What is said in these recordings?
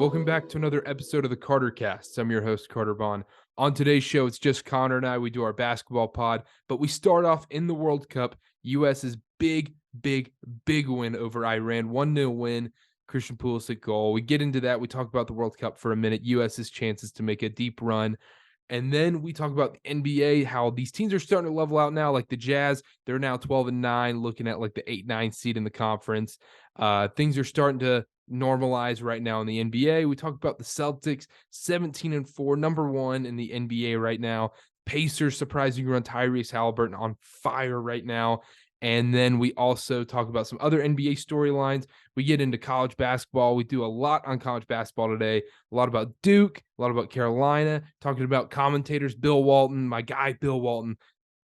Welcome back to another episode of the Carter Cast. I'm your host, Carter Vaughn. On today's show, it's just Connor and I. We do our basketball pod, but we start off in the World Cup. US's big win over Iran. 1-0 win. Christian Pulisic goal. We get into that. We talk about the World Cup for a minute. US's chances to make a deep run. And then we talk about the NBA, how these teams are starting to level out now. Like the Jazz, they're now 12-9, looking at like the 8-9 seed in the conference. Things are starting to normalize right now in the NBA. We talk about the Celtics, 17-4, number one in the NBA right now. Pacers surprising run, Tyrese Halliburton on fire right now. And then we also talk about some other NBA storylines. We get into college basketball. We do a lot on college basketball today. A lot about Duke, a lot about Carolina, talking about commentators, Bill Walton, my guy, Bill Walton,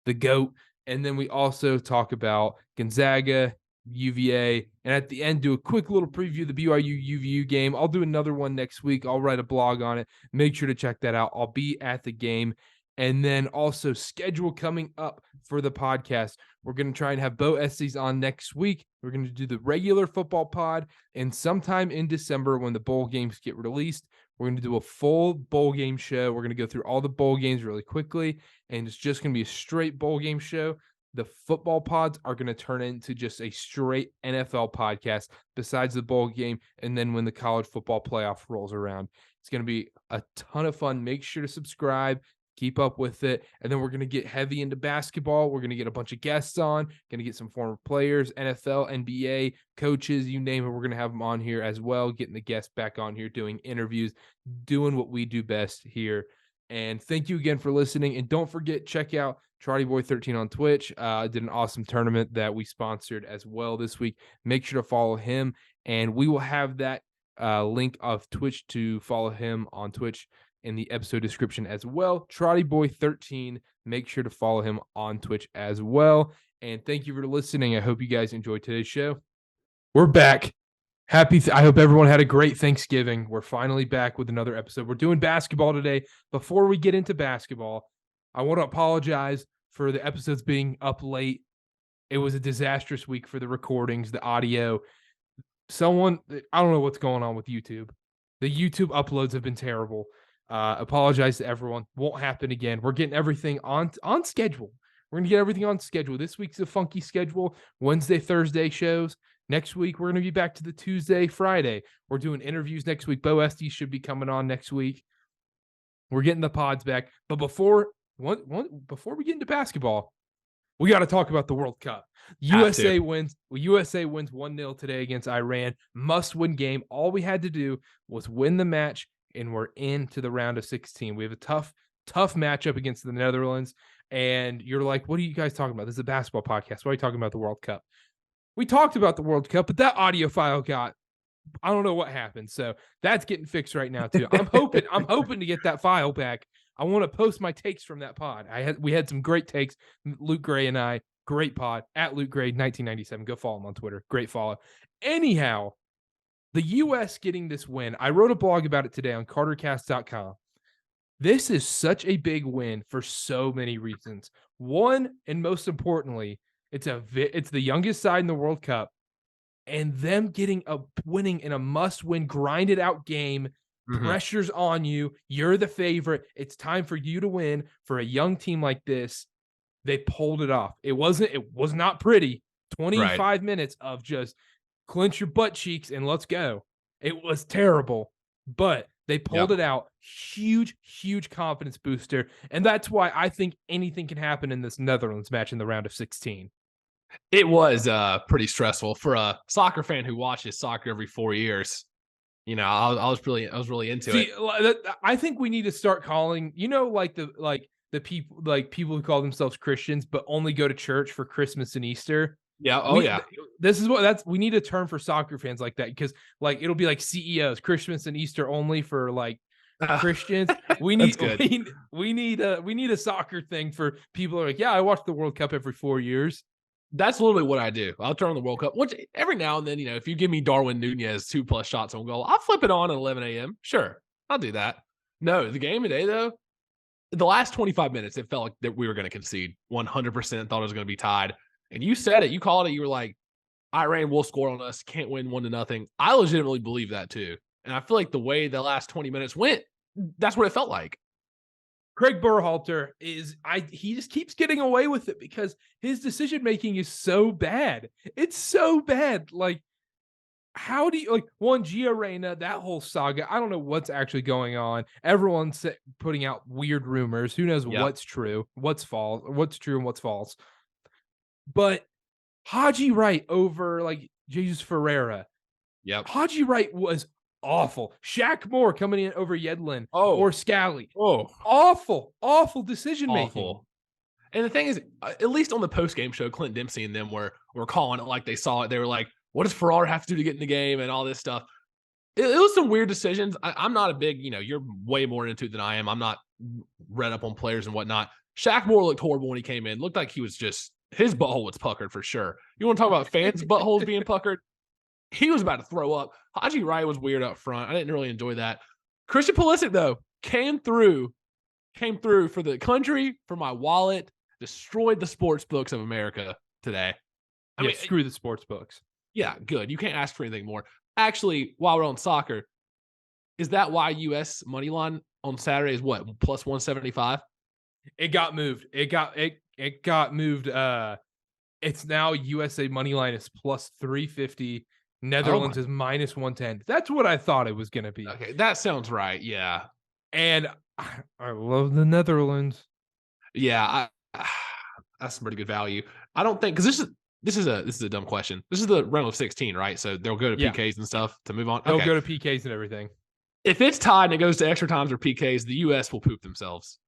the GOAT. And then we also talk about Gonzaga, UVA, and at the end, do a quick little preview of the BYU-UVU game. I'll do another one next week. I'll write a blog on it. Make sure to check that out. I'll be at the game. And then also schedule coming up for the podcast. We're going to try and have Bo Estes on next week. We're going to do the regular football pod. And sometime in December when the bowl games get released, we're going to do a full bowl game show. We're going to go through all the bowl games really quickly. And it's just going to be a straight bowl game show. The football pods are going to turn into just a straight NFL podcast besides the bowl game. And then when the college football playoff rolls around, it's going to be a ton of fun. Make sure to subscribe. Keep up with it. And then we're going to get heavy into basketball. We're going to get a bunch of guests on, going to get some former players, NFL, NBA, coaches, you name it. We're going to have them on here as well, getting the guests back on here, doing interviews, doing what we do best here. And thank you again for listening. And don't forget, check out TrottyBoy13 on Twitch. Did an awesome tournament that we sponsored as well this week. Make sure to follow him. And we will have that link of Twitch to follow him on Twitch in the episode description as well. TrottyBoy13, make sure to follow him on Twitch as well. And thank you for listening. I hope you guys enjoyed today's show. We're back. I hope everyone had a great Thanksgiving. We're finally back with another episode. We're doing basketball today. Before we get into basketball, I want to apologize for the episodes being up late. It was a disastrous week for the recordings, the audio. I don't know what's going on with YouTube. The YouTube uploads have been terrible. Apologize to everyone. Won't happen again. We're getting everything on schedule. We're going to get everything on schedule. This week's a funky schedule. Wednesday, Thursday shows. Next week, we're going to be back to the Tuesday, Friday. We're doing interviews next week. Bo Estes should be coming on next week. We're getting the pods back. But before we get into basketball, we got to talk about the World Cup. USA wins 1-0 today against Iran. Must-win game. All we had to do was win the match, and we're into the round of 16. We have a tough matchup against the Netherlands. And you're like, what are you guys talking about? This is a basketball podcast. Why are you talking about the World Cup? We talked about the World Cup, but that audio file I don't know what happened. So that's getting fixed right now too. I'm hoping to get that file back. I want to post my takes from that pod. We had some great takes. Luke Gray and I, great pod at Luke Gray 1997. Go follow him on Twitter. Great follow. Anyhow, the U.S. getting this win. I wrote a blog about it today on cartercast.com. This is such a big win for so many reasons. One, and most importantly, it's the youngest side in the World Cup, and them winning in a must-win, grinded out game. Pressure's on you. You're the favorite. It's time for you to win. For a young team like this, they pulled it off. It was not pretty. 25 minutes of just clench your butt cheeks and let's go. It was terrible, but they pulled it out. Huge confidence booster. And that's why I think anything can happen in this Netherlands match in the round of 16. It was pretty stressful for a soccer fan who watches soccer every 4 years. You know, I was really into it. I think we need to start calling, the people who call themselves Christians, but only go to church for Christmas and Easter. Yeah. We need a term for soccer fans like that, because it'll be like CEOs, Christmas and Easter only for Christians. We need a soccer thing for people who are like, yeah, I watch the World Cup every 4 years. That's literally what I do. I'll turn on the World Cup, which every now and then, if you give me Darwin Nunez 2+ shots on goal, I'll flip it on at 11 a.m. Sure, I'll do that. No, the game today, though, the last 25 minutes, it felt like that we were going to concede. 100% thought it was going to be tied. And you said it. You called it. You were like, Iran will score on us. Can't win 1-0. I legitimately believe that, too. And I feel like the way the last 20 minutes went, that's what it felt like. Craig Berhalter he just keeps getting away with it because his decision making is so bad. It's so bad. Like, how do you Gio Reyna, that whole saga? I don't know what's actually going on. Everyone's putting out weird rumors. Who knows what's true, what's false, what's true and what's false. But Haji Wright over Jesus Ferreira. Yep. Haji Wright was awful. Shaq Moore coming in over Yedlin or Scally. Awful decision making. And the thing is, at least on the post-game show, Clint Dempsey and them were calling it like they saw it. They were like, what does Ferrara have to do to get in the game and all this stuff? It was some weird decisions. I'm not a big, you're way more into it than I am. I'm not read up on players and whatnot. Shaq Moore looked horrible when he came in. Looked like he was just, his butthole was puckered for sure. You want to talk about fans' buttholes being puckered? He was about to throw up. Haji Wright was weird up front. I didn't really enjoy that. Christian Pulisic, though, came through for the country, for my wallet, destroyed the sports books of America today. I mean, screw the sports books. Yeah, good. You can't ask for anything more. Actually, while we're on soccer, is that why US money line on Saturday is what, plus 175? It got moved. It got moved. It's now USA money line is plus 350. Netherlands is minus 110. That's what I thought it was going to be. Okay, that sounds right. Yeah. And I love the Netherlands. Yeah, that's some pretty good value. I don't think, because this is a dumb question. This is the round of 16, right? So they'll go to PKs and stuff to move on. They'll go to PKs and everything. If it's tied and it goes to extra times or PKs, the US will poop themselves.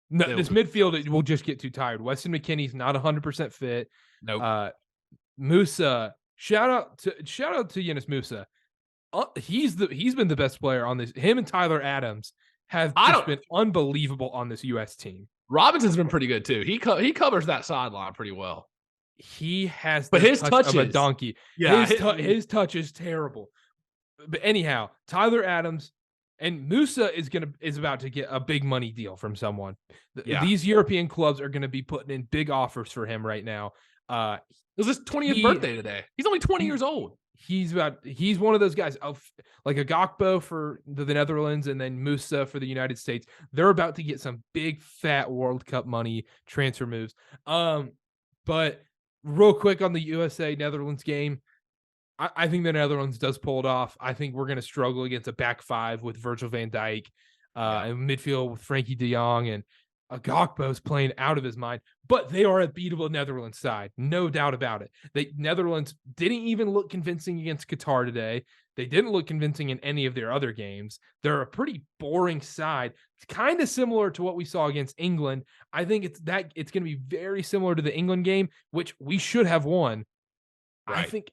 No, this midfield will just get too tired. Weston McKennie's not 100% fit. Nope. Musa, shout out to Yunus Musa. He's been the best player on this. Him and Tyler Adams have been unbelievable on this US team. Robinson's been pretty good too. He covers that sideline pretty well. He has, but his touch of a donkey. Yeah, his touch is terrible. But anyhow, Tyler Adams and Musa is about to get a big money deal from someone. These European clubs are going to be putting in big offers for him right now. It was his 20th birthday today. He's only 20 years old. He's one of those guys like a Gakpo for the Netherlands and then Musa for the United States. They're about to get some big fat World Cup money transfer moves. But real quick on the USA Netherlands game, I think the Netherlands does pull it off. I think we're going to struggle against a back five with Virgil van Dijk, and midfield with Frankie de Jong, and Gakpo's playing out of his mind. But they are a beatable Netherlands side, no doubt about it. The Netherlands didn't even look convincing against Qatar today. They didn't look convincing in any of their other games. They're a pretty boring side. It's kind of similar to what we saw against England. I think it's going to be very similar to the England game, which we should have won. Right. I think.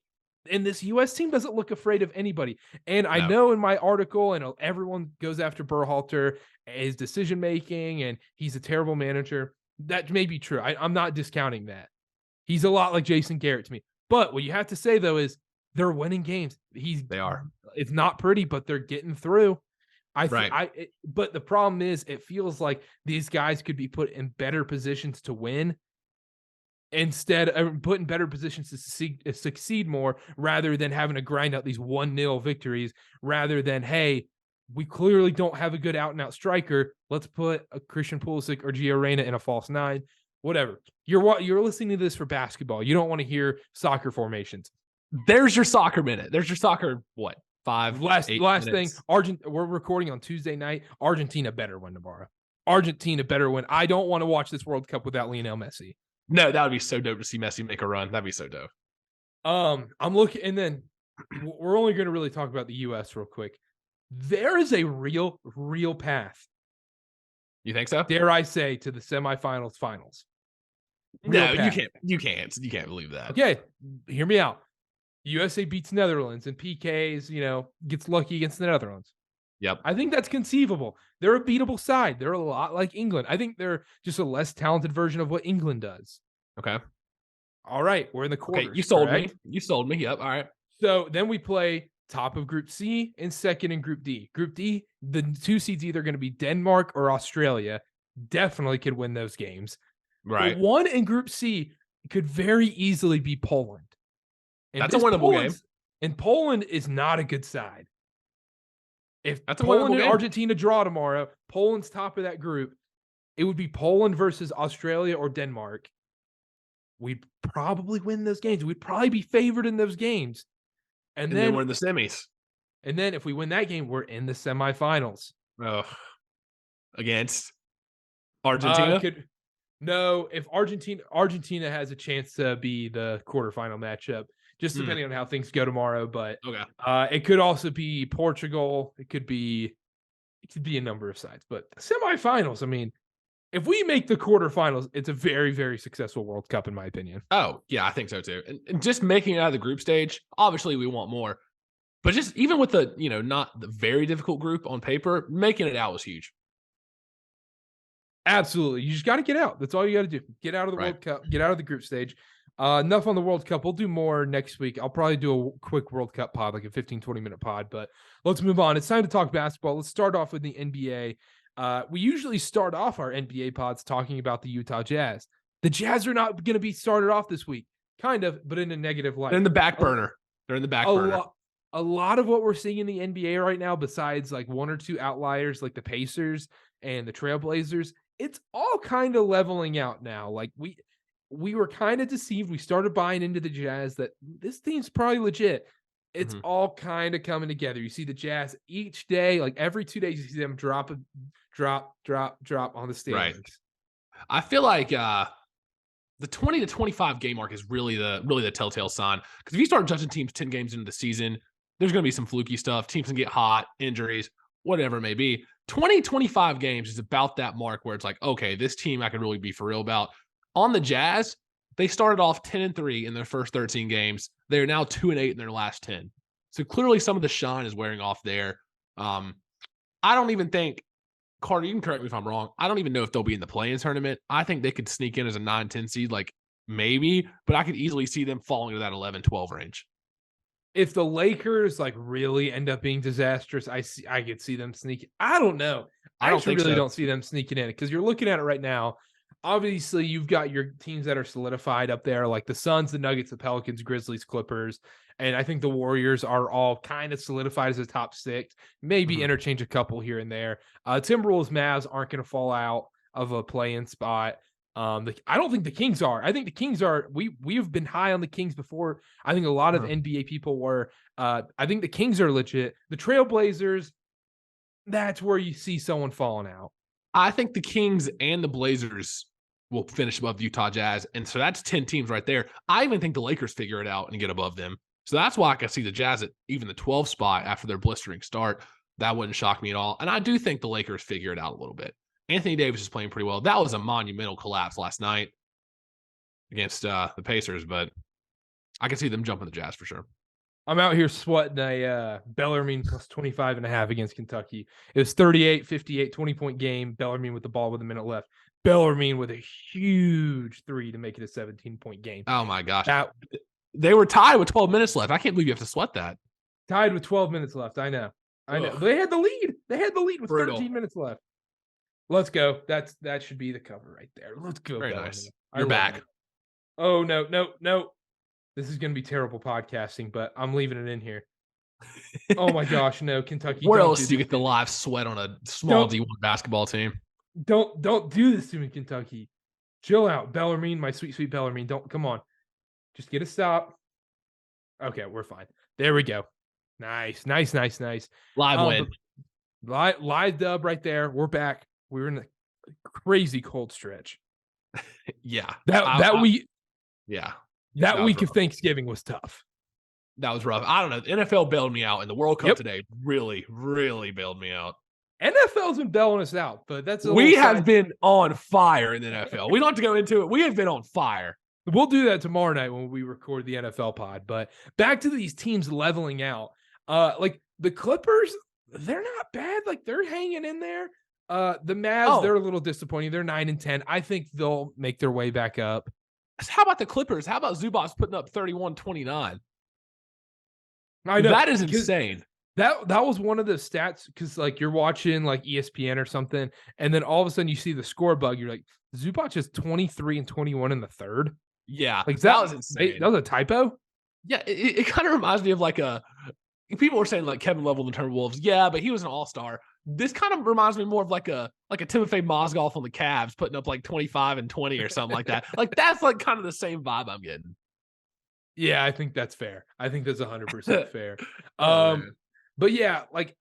And this U.S. team doesn't look afraid of anybody. And I know in my article, and everyone goes after Berhalter, his decision-making, and he's a terrible manager. That may be true. I'm not discounting that. He's a lot like Jason Garrett to me. But what you have to say, though, is they're winning games. They are. It's not pretty, but they're getting through. But the problem is it feels like these guys could be put in better positions to win, instead of put in better positions to succeed more, rather than having to grind out these 1-0 victories, rather than, hey, we clearly don't have a good out-and-out striker. Let's put a Christian Pulisic or Gio Reyna in a false nine. Whatever. You're listening to this for basketball. You don't want to hear soccer formations. There's your soccer minute. There's your soccer, what, 5, last 8 thing. We're recording on Tuesday night. Argentina better win tomorrow. Argentina better win. I don't want to watch this World Cup without Lionel Messi. No, that would be so dope to see Messi make a run. That'd be so dope. I'm looking, and then we're only going to really talk about the U.S. real quick. There is a real path. You think so? Dare I say, to the semifinals, finals. No, you can't believe that. Okay, hear me out. USA beats Netherlands and PKs, gets lucky against the Netherlands. Yep. I think that's conceivable. They're a beatable side. They're a lot like England. I think they're just a less talented version of what England does. Okay. All right. We're in the quarters. Okay, you sold me. You sold me. Yep. All right. So then we play top of Group C and second in Group D. Group D, the 2 seeds either going to be Denmark or Australia. Definitely could win those games. Right. The one in Group C could very easily be Poland. And that's a winnable game. And Poland is not a good side. If That's a Poland winnable and game. Argentina draw tomorrow, Poland's top of that group. It would be Poland versus Australia or Denmark. We'd probably win those games. We'd probably be favored in those games. And then we're in the semis. And then if we win that game, we're in the semifinals. Oh, against Argentina? No, if Argentina has a chance to be the quarterfinal matchup, just depending on how things go tomorrow. But okay. It could also be Portugal. It could be a number of sides. But semifinals, I mean, if we make the quarterfinals, it's a very, very successful World Cup, in my opinion. Oh, yeah, I think so too. And just making it out of the group stage, obviously we want more. But just even with the, not the very difficult group on paper, making it out was huge. Absolutely. You just got to get out. That's all you got to do. Get out of the World Cup. Get out of the group stage. Enough on the World Cup. We'll do more next week. I'll probably do a quick World Cup pod, like a 15, 20-minute pod. But let's move on. It's time to talk basketball. Let's start off with the NBA. We usually start off our NBA pods talking about the Utah Jazz. The Jazz are not going to be started off this week. Kind of, but in a negative light. They're in the back burner. A lot of what we're seeing in the NBA right now, besides like one or two outliers like the Pacers and the Trailblazers, it's all kind of leveling out now. Like we were kind of deceived. We started buying into the Jazz that this team's probably legit. It's all kind of coming together. You see the Jazz each day, like every 2 days, you see them drop on the standings. Right. I feel like the 20 to 25 game mark is really the telltale sign. Because if you start judging teams 10 games into the season, there's going to be some fluky stuff. Teams can get hot, injuries, whatever it may be. 20, 25 games is about that mark where it's like, okay, this team I can really be for real about. On the Jazz, they started off 10-3 in their first 13 games. They're now 2-8 in their last 10. So clearly some of the shine is wearing off there. I don't even think, Carter, you can correct me if I'm wrong. I don't even know if they'll be in the play-in tournament. I think they could sneak in as a 9-10 seed, like maybe, but I could easily see them falling to that 11-12 range. If the Lakers like really end up being disastrous, I could see them sneaking. I don't know. I don't see them sneaking in because you're looking at it right now. Obviously, you've got your teams that are solidified up there, like the Suns, the Nuggets, the Pelicans, Grizzlies, Clippers, and I think the Warriors are all kind of solidified as a top six. Maybe interchange a couple here and there. Timberwolves, Mavs aren't going to fall out of a play-in spot. I don't think the Kings are. I think the Kings are. We've been high on the Kings before. I think a lot of NBA people were. I think the Kings are legit. The Trailblazers, that's where you see someone falling out. I think the Kings and the Blazers will finish above the Utah Jazz, and so that's 10 teams right there. I even think the Lakers figure it out and get above them. So that's why I can see the Jazz at even the 12th spot after their blistering start. That wouldn't shock me at all. And I do think the Lakers figure it out a little bit. Anthony Davis is playing pretty well. That was a monumental collapse last night against the Pacers, but I can see them jumping the Jazz for sure. I'm out here sweating a Bellarmine plus 25.5 against Kentucky. It was 38-58, 20-point game. Bellarmine with the ball with a minute left. Bellarmine with a huge three to make it a 17-point game. Oh, my gosh. They were tied with 12 minutes left. I can't believe you have to sweat that. Tied with 12 minutes left. I know. They had the lead. With 13 minutes left. Let's go. That should be the cover right there. Let's go. Very nice. You're back. It. Oh, no. This is going to be terrible podcasting, but I'm leaving it in here. Oh, my gosh. No, Kentucky. Where else do you get the live sweat on a small D1 basketball team? Don't do this to me, Kentucky. Chill out. Bellarmine, my sweet, sweet Bellarmine. Come on. Just get a stop. Okay, we're fine. There we go. Nice. Live win. Live dub right there. We're back. We're in a crazy cold stretch. Yeah. That week of Thanksgiving was tough. That was rough. I don't know. The NFL bailed me out, and the World Cup today really, really bailed me out. NFL's been bailing us out, but we have been on fire in the NFL. We don't have to go into it. We have been on fire. We'll do that tomorrow night when we record the NFL pod. But back to these teams leveling out. Like the Clippers, they're not bad. Like they're hanging in there. The Mavs, they're a little disappointing. They're 9-10. I think they'll make their way back up. How about the Clippers? How about Zubac's putting up 31-29? I know. That is insane. That was one of the stats because like you're watching like ESPN or something, and then all of a sudden you see the score bug. You're like, Zubac is 23 and 21 in the third. Yeah, like that was insane. That was a typo. Yeah, it kind of reminds me of like people were saying like Kevin Love on the Timberwolves. Yeah, but he was an all-star. This kind of reminds me more of like a Timofey Mozgov on the Cavs putting up like 25 and 20 or something like that. Like that's like kind of the same vibe I'm getting. Yeah, I think that's fair. I think that's 100% fair. Oh, But yeah, like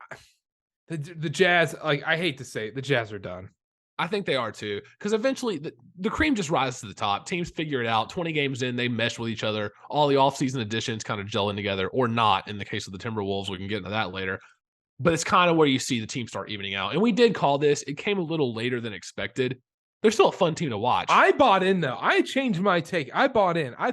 the Jazz, like I hate to say it, the Jazz are done. I think they are too, because eventually the cream just rises to the top. Teams figure it out. 20 games in, they mesh with each other. All the offseason additions kind of gelling together, or not in the case of the Timberwolves. We can get into that later. But it's kind of where you see the team start evening out. And we did call this. It came a little later than expected. They're still a fun team to watch. I bought in, though. I changed my take. I bought in. I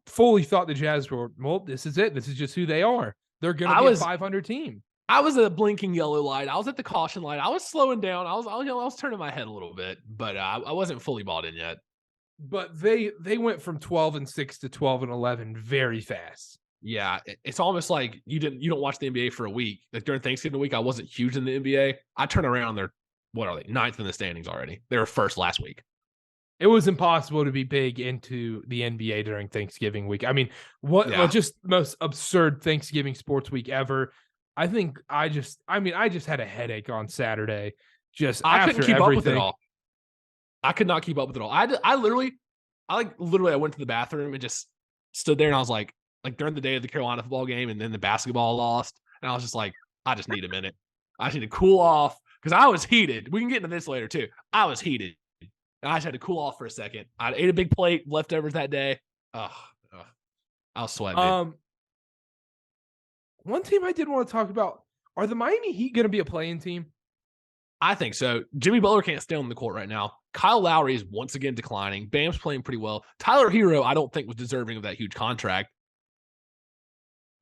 fully thought the Jazz were, well, this is it. This is just who they are. They're going to be a 500 team. I was at a blinking yellow light. I was at the caution light. I was slowing down. I was turning my head a little bit, but I wasn't fully bought in yet. But they went from 12-6 to 12-11 very fast. Yeah, it's almost like you don't watch the NBA for a week. Like during Thanksgiving week, I wasn't huge in the NBA. I turn around, they're what are they? 9th in the standings already. They were first last week. It was impossible to be big into the NBA during Thanksgiving week. I mean, just most absurd Thanksgiving sports week ever. I think I just had a headache on Saturday. I couldn't keep up with it all. I could not keep up with it all. I literally went to the bathroom and just stood there, and I was like during the day of the Carolina football game, and then the basketball lost, and I was just like, I just need a minute. I just need to cool off because I was heated. We can get into this later too. I was heated, and I just had to cool off for a second. I ate a big plate leftovers that day. I was sweating. One team I did want to talk about, are the Miami Heat going to be a play-in team? I think so. Jimmy Butler can't stay on the court right now. Kyle Lowry is once again declining. Bam's playing pretty well. Tyler Hero, I don't think was deserving of that huge contract.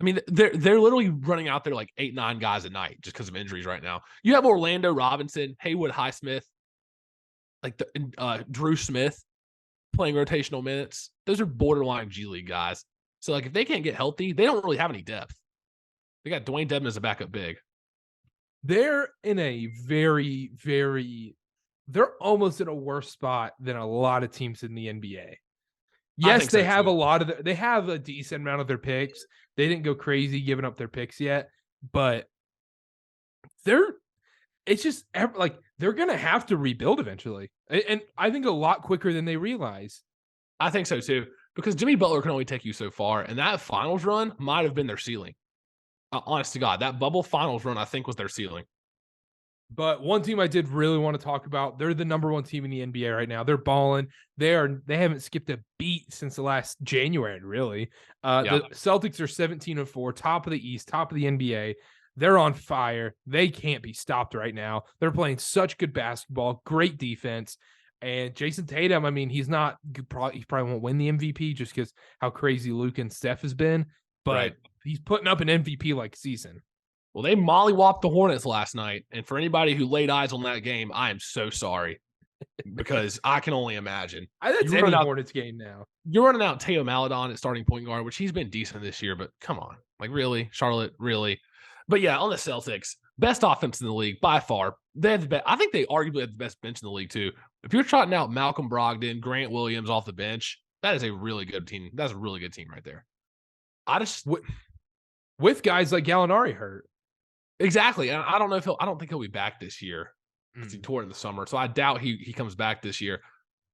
I mean, they're literally running out there like 8-9 guys a night just because of injuries right now. You have Orlando Robinson, Haywood Highsmith, like Drew Smith playing rotational minutes. Those are borderline G League guys. So like if they can't get healthy, they don't really have any depth. They got Dwayne Dedmon as a backup big. They're in a very, very – they're almost in a worse spot than a lot of teams in the NBA. Yes, they have they have a decent amount of their picks. They didn't go crazy giving up their picks yet, but they're going to have to rebuild eventually. And I think a lot quicker than they realize. I think so too, because Jimmy Butler can only take you so far, and that finals run might have been their ceiling. Honest to God, that bubble finals run, I think, was their ceiling. But one team I did really want to talk about, they're the number one team in the NBA right now. They're balling. They haven't skipped a beat since the last January, really. The Celtics are 17-4, top of the East, top of the NBA. They're on fire. They can't be stopped right now. They're playing such good basketball, great defense. And Jason Tatum, I mean, he probably won't win the MVP just because how crazy Luke and Steph has been. But he's putting up an MVP-like season. Well, they mollywopped the Hornets last night. And for anybody who laid eyes on that game, I am so sorry because I can only imagine. That's any Hornets game now. You're running out Teo Maledon at starting point guard, which he's been decent this year, but come on. Like, really? Charlotte, really? But yeah, on the Celtics, best offense in the league by far. They have the best. I think they arguably have the best bench in the league, too. If you're trotting out Malcolm Brogdon, Grant Williams off the bench, that is a really good team. That's a really good team right there. With guys like Gallinari hurt. Exactly. And I don't think he'll be back this year because he tore it in the summer. So I doubt he comes back this year.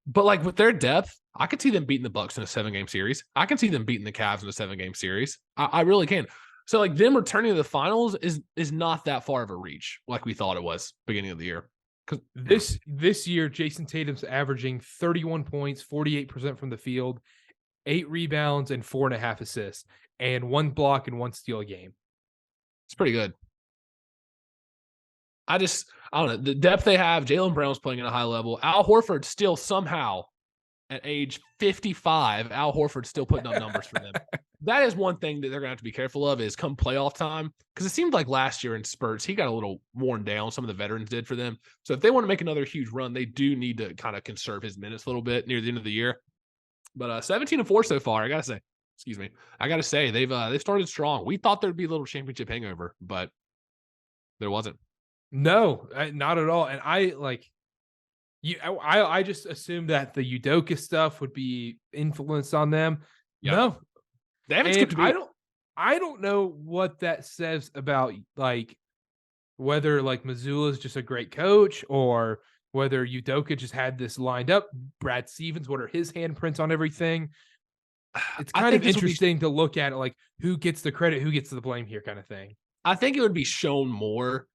But like with their depth, I could see them beating the Bucks in a 7-game series. I can see them beating the Cavs in a 7-game series. I really can. So like them returning to the finals is not that far of a reach like we thought it was beginning of the year. Because this year, Jason Tatum's averaging 31 points, 48% from the field, 8 rebounds, and 4.5 assists, and 1 block and 1 steal a game. It's pretty good. I don't know. The depth they have, Jaylen Brown's playing at a high level. Al Horford still somehow, at age 55, Al Horford's still putting up numbers for them. That is one thing that they're going to have to be careful of is come playoff time. Because it seemed like last year in spurts, he got a little worn down. Some of the veterans did for them. So if they want to make another huge run, they do need to kind of conserve his minutes a little bit near the end of the year. But 17-4 so far, I got to say, they've started strong. We thought there'd be a little championship hangover, but there wasn't. No, not at all. And I just assumed that the Udoka stuff would be influenced on them. Yep. No, they haven't skipped a beat. I don't know what that says about like whether like Missoula is just a great coach or whether Udoka just had this lined up. Brad Stevens, what are his handprints on everything? It's I kind think of this will be interesting to look at it, like who gets the credit, who gets the blame here, kind of thing. I think it would be shown more.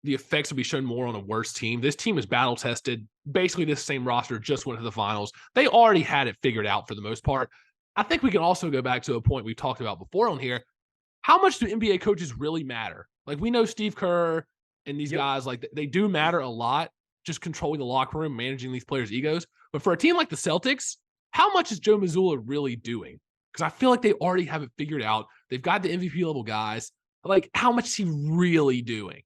The effects would be shown more on a worse team. This team is battle tested. Basically, this same roster just went to the finals. They already had it figured out for the most part. I think we can also go back to a point we've talked about before on here. How much do NBA coaches really matter? Like, we know Steve Kerr and these guys, like, they do matter a lot, just controlling the locker room, managing these players' egos. But for a team like the Celtics, how much is Joe Mazzulla really doing? Because I feel like they already have it figured out. They've got the MVP level guys. Like, how much is he really doing?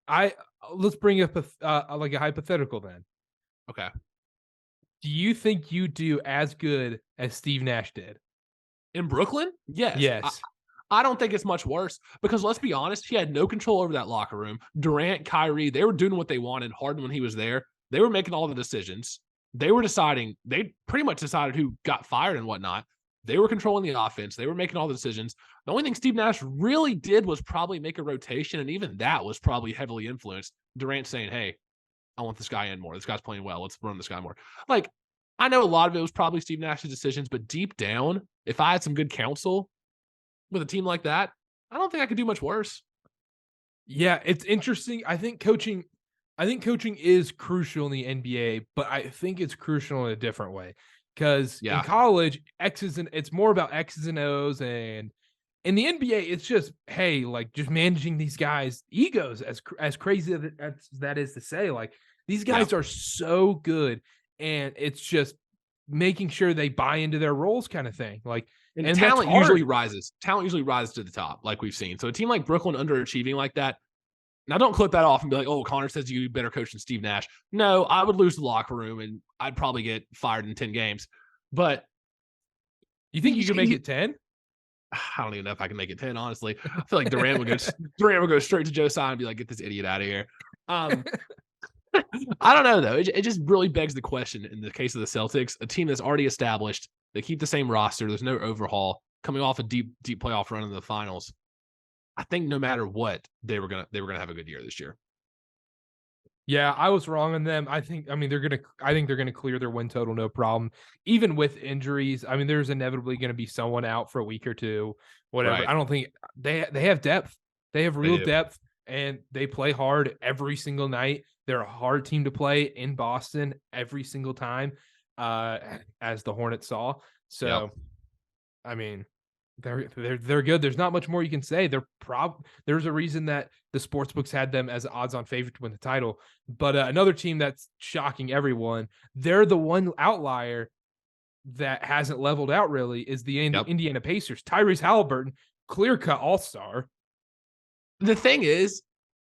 Let's bring up like a hypothetical then. Okay. Do you think you do as good as Steve Nash did? In Brooklyn? Yes. Yes. I don't think it's much worse because let's be honest, he had no control over that locker room. Durant, Kyrie, they were doing what they wanted. Harden, when he was there, they were making all the decisions. They were deciding, they pretty much decided who got fired and whatnot. They were controlling the offense. They were making all the decisions. The only thing Steve Nash really did was probably make a rotation, and even that was probably heavily influenced. Durant saying, hey, I want this guy in more. This guy's playing well. Let's run this guy more. Like, I know a lot of it was probably Steve Nash's decisions, but deep down, if I had some good counsel with a team like that, I don't think I could do much worse. Yeah, it's interesting. I think coaching is crucial in the NBA, but I think it's crucial in a different way. Because in college, it's more about X's and O's, and in the NBA, it's just, hey, like just managing these guys' egos, as crazy as that is to say. Like, these guys are so good, and it's just making sure they buy into their roles, kind of thing. Like, and talent usually rises. Talent usually rises to the top, like we've seen. So a team like Brooklyn underachieving like that. Now, don't clip that off and be like, oh, Connor says you better coach than Steve Nash. No, I would lose the locker room and I'd probably get fired in 10 games. But you think you can make it 10? I don't even know if I can make it 10, honestly. I feel like Durant would go straight to Joe Tsai and be like, get this idiot out of here. I don't know, though. It just really begs the question in the case of the Celtics, a team that's already established. They keep the same roster. There's no overhaul. Coming off a deep playoff run in the finals. I think no matter what, they were gonna have a good year this year. Yeah, I was wrong on them. I think they're gonna clear their win total, no problem. Even with injuries, I mean, there's inevitably gonna be someone out for a week or two, whatever. Right. I don't think they have depth. They have real depth, and they play hard every single night. They're a hard team to play in Boston every single time, as the Hornets saw. So, I mean, they're good. There's not much more you can say. There's a reason that the sports books had them as odds-on favorite to win the title. But another team that's shocking everyone, they're the one outlier that hasn't leveled out really, is the Indiana Pacers. Tyrese Halliburton, clear-cut all-star. The thing is,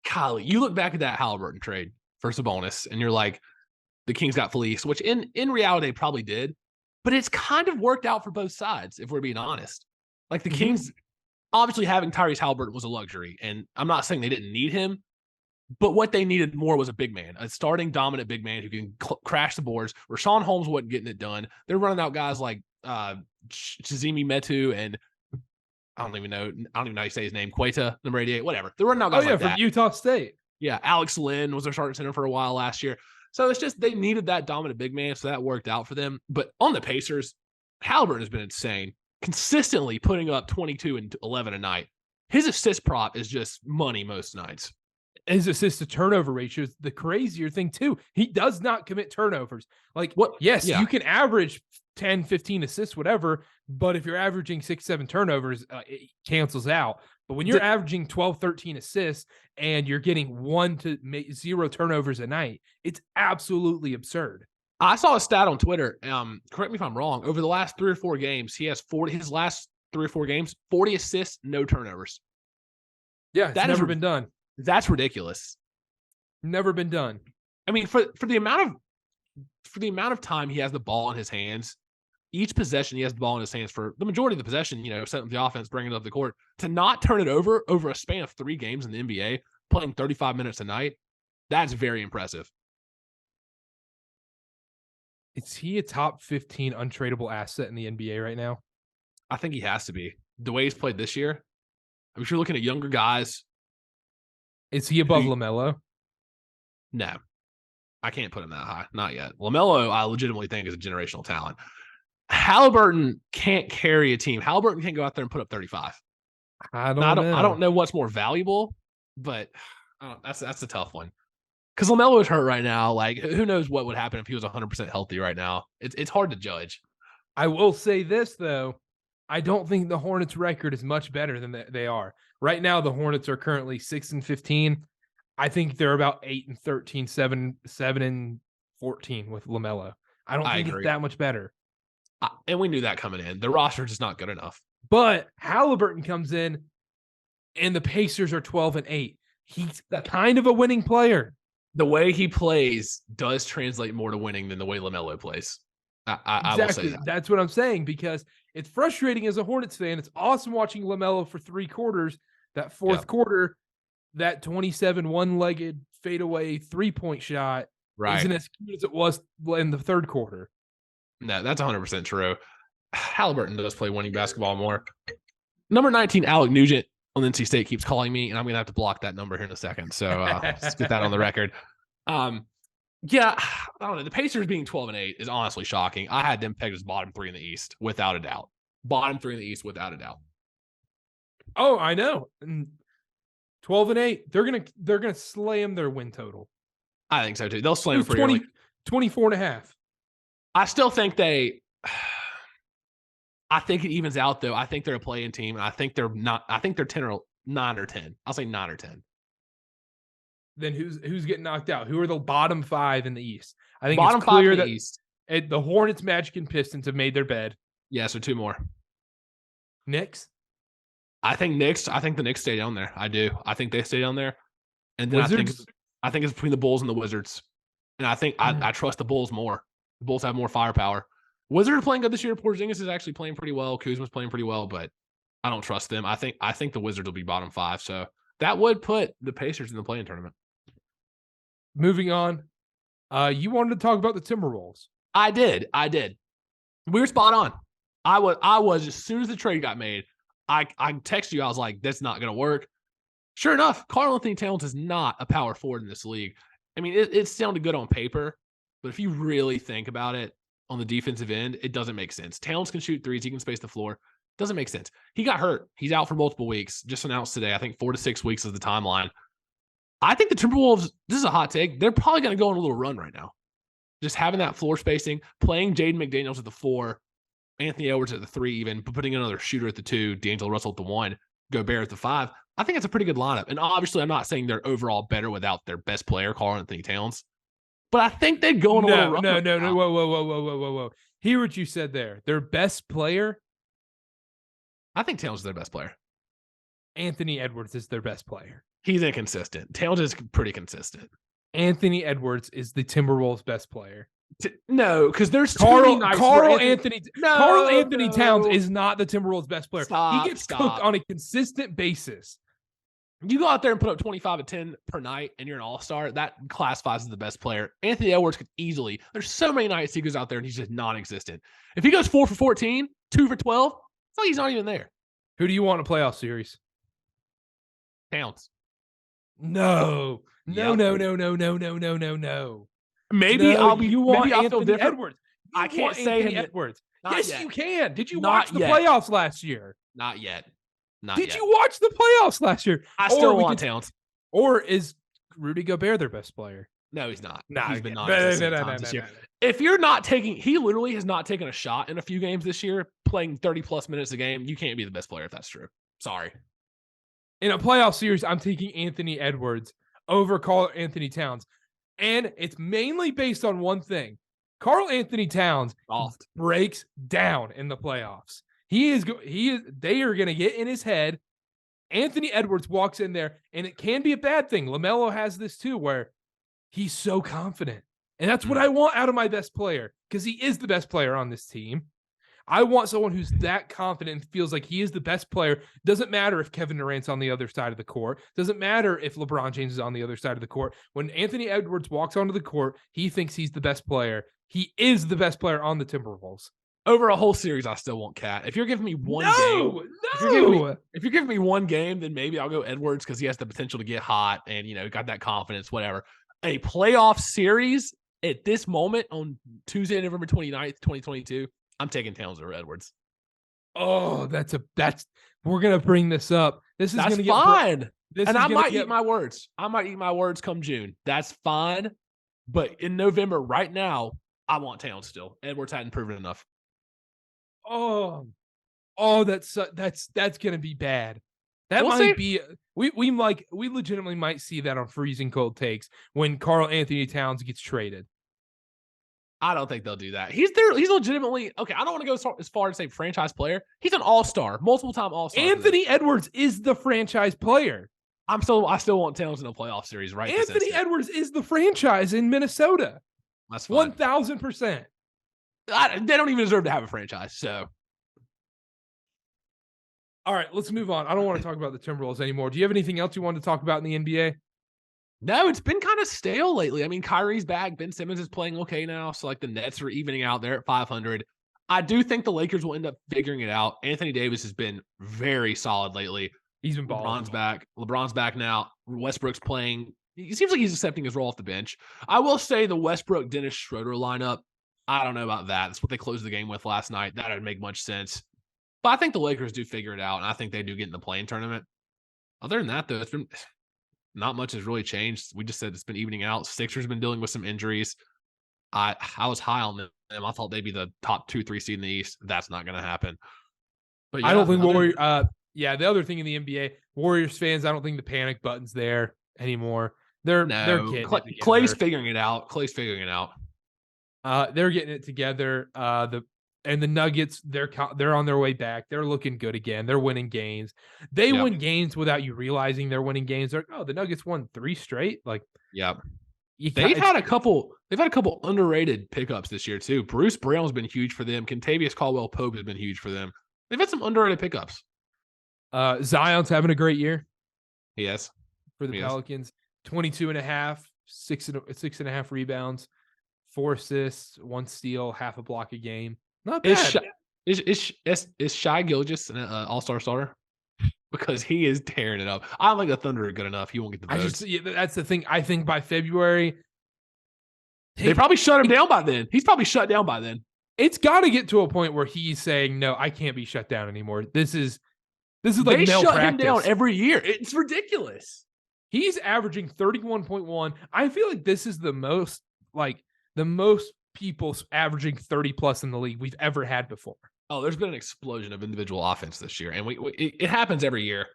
Kyle, you look back at that Halliburton trade for Sabonis, and you're like, the Kings got fleeced, which in reality they probably did. But it's kind of worked out for both sides, if we're being honest. Like the Kings, obviously having Tyrese Halliburton was a luxury, and I'm not saying they didn't need him, but what they needed more was a big man, a starting dominant big man who can crash the boards. Rashawn Holmes wasn't getting it done. They're running out guys like Chizimi Metu and I don't even know how you say his name, Queta, number 88, whatever. They're running out guys like that. From Utah State. Yeah, Alex Lynn was their starting center for a while last year. So it's just they needed that dominant big man, so that worked out for them. But on the Pacers, Halliburton has been insane. Consistently putting up 22 and 11 a night. His assist prop is just money most nights. His assist to turnover ratio is the crazier thing too. He does not commit turnovers. Like, what? Yes, you can average 10, 15 assists, whatever, but if you're averaging 6, 7 turnovers, it cancels out. But when you're averaging 12, 13 assists and you're getting 1 to 0 turnovers a night, it's absolutely absurd. I saw a stat on Twitter. Correct me if I'm wrong. Over the last 3 or 4 games, he has 40. His last 3 or 4 games, 40 assists, no turnovers. Yeah, it's never been done. That's ridiculous. Never been done. I mean, for the amount of time he has the ball in his hands, each possession he has the ball in his hands for the majority of the possession, setting up the offense, bringing it up the court, to not turn it over a span of 3 games in the NBA, playing 35 minutes a night, that's very impressive. Is he a top 15 untradeable asset in the NBA right now? I think he has to be. The way he's played this year, I mean, if you're looking at younger guys. Is he above LaMelo? No. I can't put him that high. Not yet. LaMelo, I legitimately think, is a generational talent. Halliburton can't carry a team. Halliburton can't go out there and put up 35. I don't know what's more valuable, but that's a tough one. Because LaMelo is hurt right now. Like, who knows what would happen if he was 100% healthy right now? It's hard to judge. I will say this, though. I don't think the Hornets' record is much better than they are. Right now, the Hornets are currently 6-15. I think they're about 8-13, 7-14 with LaMelo. I don't think it's that much better. And we knew that coming in. The roster is just not good enough. But Halliburton comes in, and the Pacers are 12-8. He's kind of a winning player. The way he plays does translate more to winning than the way LaMelo plays. I will say that. That's what I'm saying, because it's frustrating as a Hornets fan. It's awesome watching LaMelo for 3 quarters. That fourth quarter, that 27 one-legged fadeaway 3-point shot isn't as cute as it was in the third quarter. No, that's 100% true. Halliburton does play winning basketball more. Number 19, Alec Nugent on NC State keeps calling me, and I'm going to have to block that number here in a second. So let's get that on the record. Yeah, I don't know. The Pacers being 12-8 is honestly shocking. I had them pegged as bottom 3 in the East, without a doubt. Bottom 3 in the East, without a doubt. Oh, I know. 12-8. They're gonna slam their win total. I think so too. They'll slam it pretty early. 24.5. I still think I think it evens out though. I think they're a play-in team, and I think they're not. I think they're 10 or 9 or 10. I'll say 9 or 10. Then who's getting knocked out? Who are the bottom 5 in the East? I think bottom it's clear 5 in that the East. The Hornets, Magic, and Pistons have made their bed. Yeah, so 2 more. Knicks? I think the Knicks stay down there. I do. I think they stay down there. And then Wizards? I think it's between the Bulls and the Wizards. And I think I trust the Bulls more. The Bulls have more firepower. Wizards are playing good this year. Porzingis is actually playing pretty well. Kuzma's playing pretty well, but I don't trust them. I think the Wizards will be bottom 5. So that would put the Pacers in the play-in tournament. Moving on. You wanted to talk about the Timberwolves. I did. We were spot on. I was as soon as the trade got made, I texted you. I was like, that's not going to work. Sure enough, Karl-Anthony Towns is not a power forward in this league. I mean, it sounded good on paper, but if you really think about it on the defensive end, it doesn't make sense. Towns can shoot threes. He can space the floor. Doesn't make sense. He got hurt. He's out for multiple weeks. Just announced today. I think 4 to 6 weeks is the timeline. I think the Timberwolves, this is a hot take, they're probably going to go on a little run right now. Just having that floor spacing, playing Jaden McDaniels at the 4, Anthony Edwards at the 3 even, but putting another shooter at the 2, D'Angelo Russell at the 1, Gobert at the 5. I think it's a pretty good lineup. And obviously, I'm not saying they're overall better without their best player, Karl-Anthony Towns. But I think they'd go on a little run. No. Whoa. Hear what you said there. Their best player? I think Towns is their best player. Anthony Edwards is their best player. He's inconsistent. Towns is pretty consistent. Anthony Edwards is the Timberwolves' best player. No, because there's Karl-Anthony Towns is not the Timberwolves' best player. He gets cooked on a consistent basis. You go out there and put up 25 and 10 per night, and you're an all-star. That classifies as the best player. Anthony Edwards could easily. There's so many nights he goes out there and he's just non-existent. If he goes 4 for 14, 2 for 12, it's like he's not even there. Who do you want in a playoff series? Towns. No. Maybe I'll feel different. Edwards. I can't say Anthony Edwards. Yes, yet. you can. Did you Not watch the yet. playoffs last year? Not yet. Did you watch the playoffs last year? I still want Towns. Or is Rudy Gobert their best player? No, he's not. Nah, he's been non-existent this year. If you're not taking, he literally has not taken a shot in a few games this year, playing 30-plus minutes a game. You can't be the best player if that's true. Sorry. In a playoff series, I'm taking Anthony Edwards over Karl-Anthony Towns. And it's mainly based on one thing. Karl-Anthony Towns breaks down in the playoffs. They are going to get in his head. Anthony Edwards walks in there, and it can be a bad thing. LaMelo has this too, where he's so confident. And that's what I want out of my best player, because he is the best player on this team. I want someone who's that confident and feels like he is the best player. Doesn't matter if Kevin Durant's on the other side of the court. Doesn't matter if LeBron James is on the other side of the court. When Anthony Edwards walks onto the court, he thinks he's the best player. He is the best player on the Timberwolves. Over a whole series, I still want Cat. If you're giving me one game, if you're giving me one game, then maybe I'll go Edwards because he has the potential to get hot and got that confidence, whatever. A playoff series at this moment on Tuesday, November 29th, 2022, I'm taking Towns over Edwards. Oh, we're gonna bring this up. This is That's gonna fine. And I might eat my words. I might eat my words come June. That's fine. But in November, right now, I want Towns still. Edwards hadn't proven enough. Oh, that's gonna be bad. That We'll might see. be we legitimately might see that on Freezing Cold Takes when Karl Anthony Towns gets traded. I don't think they'll do that. He's legitimately okay. I don't want to go as far as say franchise player. He's an all-star, multiple-time all-star. Anthony Edwards is the franchise player. I still want Towns in a playoff series, right? Anthony Edwards is the franchise in Minnesota. That's fine. 1,000%. They don't even deserve to have a franchise. So, all right, let's move on. I don't want to talk about the Timberwolves anymore. Do you have anything else you want to talk about in the NBA? No, it's been kind of stale lately. I mean, Kyrie's back. Ben Simmons is playing okay now. So, the Nets are evening out there at 500. I do think the Lakers will end up figuring it out. Anthony Davis has been very solid lately. He's been balling. LeBron's back now. Westbrook's playing. It seems like he's accepting his role off the bench. I will say the Westbrook-Dennis Schroeder lineup, I don't know about that. That's what they closed the game with last night. That didn't make much sense. But I think the Lakers do figure it out, and I think they do get in the play-in tournament. Other than that, though, it's been not much has really changed. We just said it's been evening out. Sixers been dealing with some injuries. I was high on them. I thought they'd be the top 2-3 seed in the East. That's not going to happen. But yeah, I don't think the other thing in the NBA, Warriors fans, I don't think the panic button's there anymore. They're getting Clay's figuring it out. They're getting it together. The Nuggets, they're on their way back. They're looking good again. They're winning games. They win games without you realizing they're winning games. They're like, oh, the Nuggets won 3 straight. They've had a couple underrated pickups this year too. Bruce Brown's been huge for them. Kentavious Caldwell-Pope has been huge for them. They've had some underrated pickups. Zion's having a great year. Yes. For the Pelicans. 22.5, 6.5 rebounds, 4 assists, 1 steal, half a block a game. Not bad. Is Shai Gilgeous an all-star starter? Because he is tearing it up. I don't think the Thunder are good enough. He won't get the votes. That's the thing. I think by February, they probably shut him down by then. He's probably shut down by then. It's got to get to a point where he's saying, "No, I can't be shut down ananymore. This is like they shut practice. Him down every year. It's ridiculous." He's averaging 31.1. I feel like this is the most people averaging 30 plus in the league we've ever had before. Oh, there's been an explosion of individual offense this year, and it happens every year.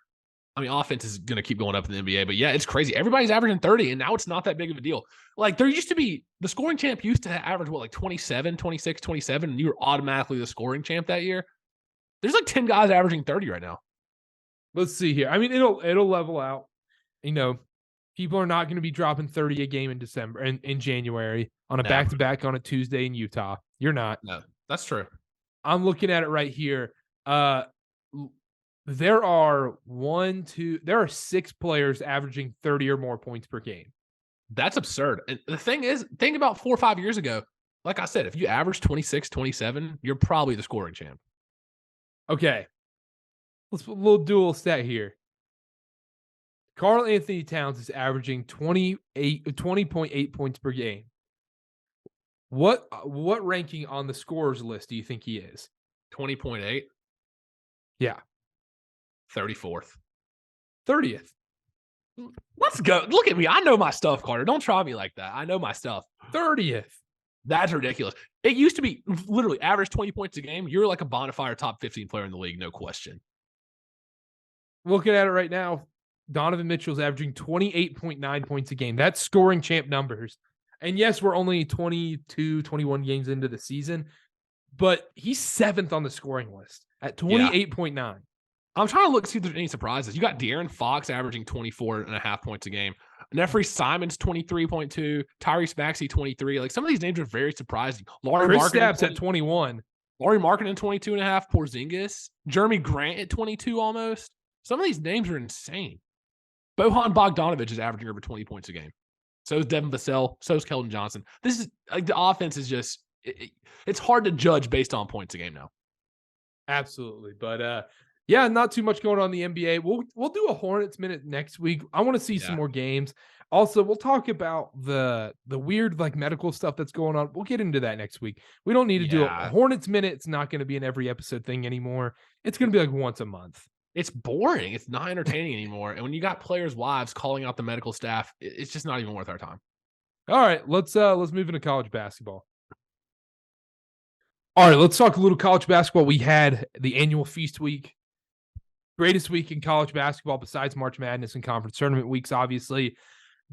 I mean, offense is going to keep going up in the NBA, but yeah, it's crazy. Everybody's averaging 30, and now it's not that big of a deal. There used to be the scoring champ used to average 27, 26, 27, and you were automatically the scoring champ that year. There's 10 guys averaging 30 right now. Let's see here. I mean, it'll level out. People are not going to be dropping 30 a game in December and in January on a back-to-back on a Tuesday in Utah. You're not. No, that's true. I'm looking at it right here. There are 6 players averaging 30 or more points per game. That's absurd. And the thing is, think about 4 or 5 years ago. Like I said, if you average 26, 27, you're probably the scoring champ. Okay. Let's put a little dual stat here. Karl Anthony Towns is averaging 20.8 points per game. What ranking on the scorers list do you think he is? 20.8? Yeah. 34th. 30th. Let's go. Look at me. I know my stuff, Carter. Don't try me like that. I know my stuff. 30th. That's ridiculous. It used to be literally average 20 points a game. You're like a bona fide top 15 player in the league, no question. Looking at it right now, Donovan Mitchell's averaging 28.9 points a game. That's scoring champ numbers. And yes, we're only 22, 21 games into the season, but he's 7th on the scoring list at 28.9. Yeah. I'm trying to look to see if there's any surprises. You got De'Aaron Fox averaging 24.5 points a game. Nefri Simons 23.2. Tyrese Maxey 23. Some of these names are very surprising. Chris Stapps at 21. Lauri Markkanen 22.5. Porzingis. Jeremy Grant at 22 almost. Some of these names are insane. Bojan Bogdanovic is averaging over 20 points a game. So is Devin Vassell. So is Keldon Johnson. This is the offense is just it's hard to judge based on points a game now. Absolutely. But yeah, not too much going on in the NBA. We'll do a Hornets minute next week. I want to see some more games. Also, we'll talk about the weird like medical stuff that's going on. We'll get into that next week. We don't need to do a Hornets minute. It's not going to be an every episode thing anymore. It's going to be like once a month. It's boring. It's not entertaining anymore. And when you got players' wives calling out the medical staff, it's just not even worth our time. All right, let's move into college basketball. All right, let's talk a little college basketball. We had the annual feast week. Greatest week in college basketball besides March Madness and conference tournament weeks, obviously.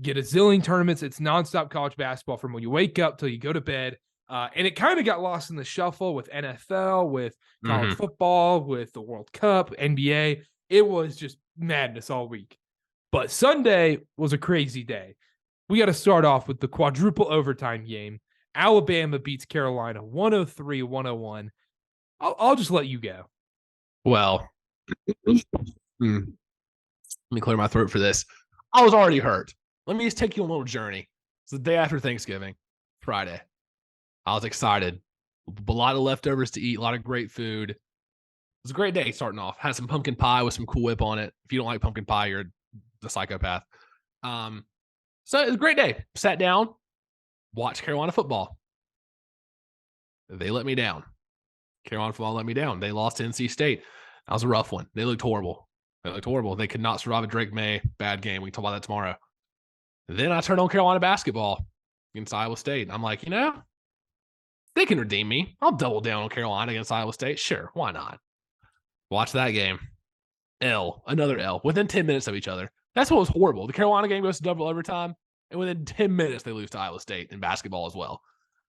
Get a zillion tournaments. It's nonstop college basketball from when you wake up till you go to bed. And it kind of got lost in the shuffle with NFL, with college football, with the World Cup, NBA. It was just madness all week. But Sunday was a crazy day. We got to start off with the quadruple overtime game. Alabama beats Carolina 103-101. I'll just let you go. Well, let me clear my throat for this. I was already hurt. Let me just take you on a little journey. It's the day after Thanksgiving, Friday. I was excited. A lot of leftovers to eat, a lot of great food. It was a great day starting off. Had some pumpkin pie with some Cool Whip on it. If you don't like pumpkin pie, you're the psychopath. So it was a great day. Sat down, watched Carolina football. They let me down. Carolina football let me down. They lost to NC State. That was a rough one. They looked horrible. They could not survive a Drake May bad game. We can talk about that tomorrow. Then I turned on Carolina basketball against Iowa State. I'm like, they can redeem me. I'll double down on Carolina against Iowa State. Sure, why not? Watch that game. Another L, within 10 minutes of each other. That's what was horrible. The Carolina game goes to double overtime, and within 10 minutes, they lose to Iowa State in basketball as well.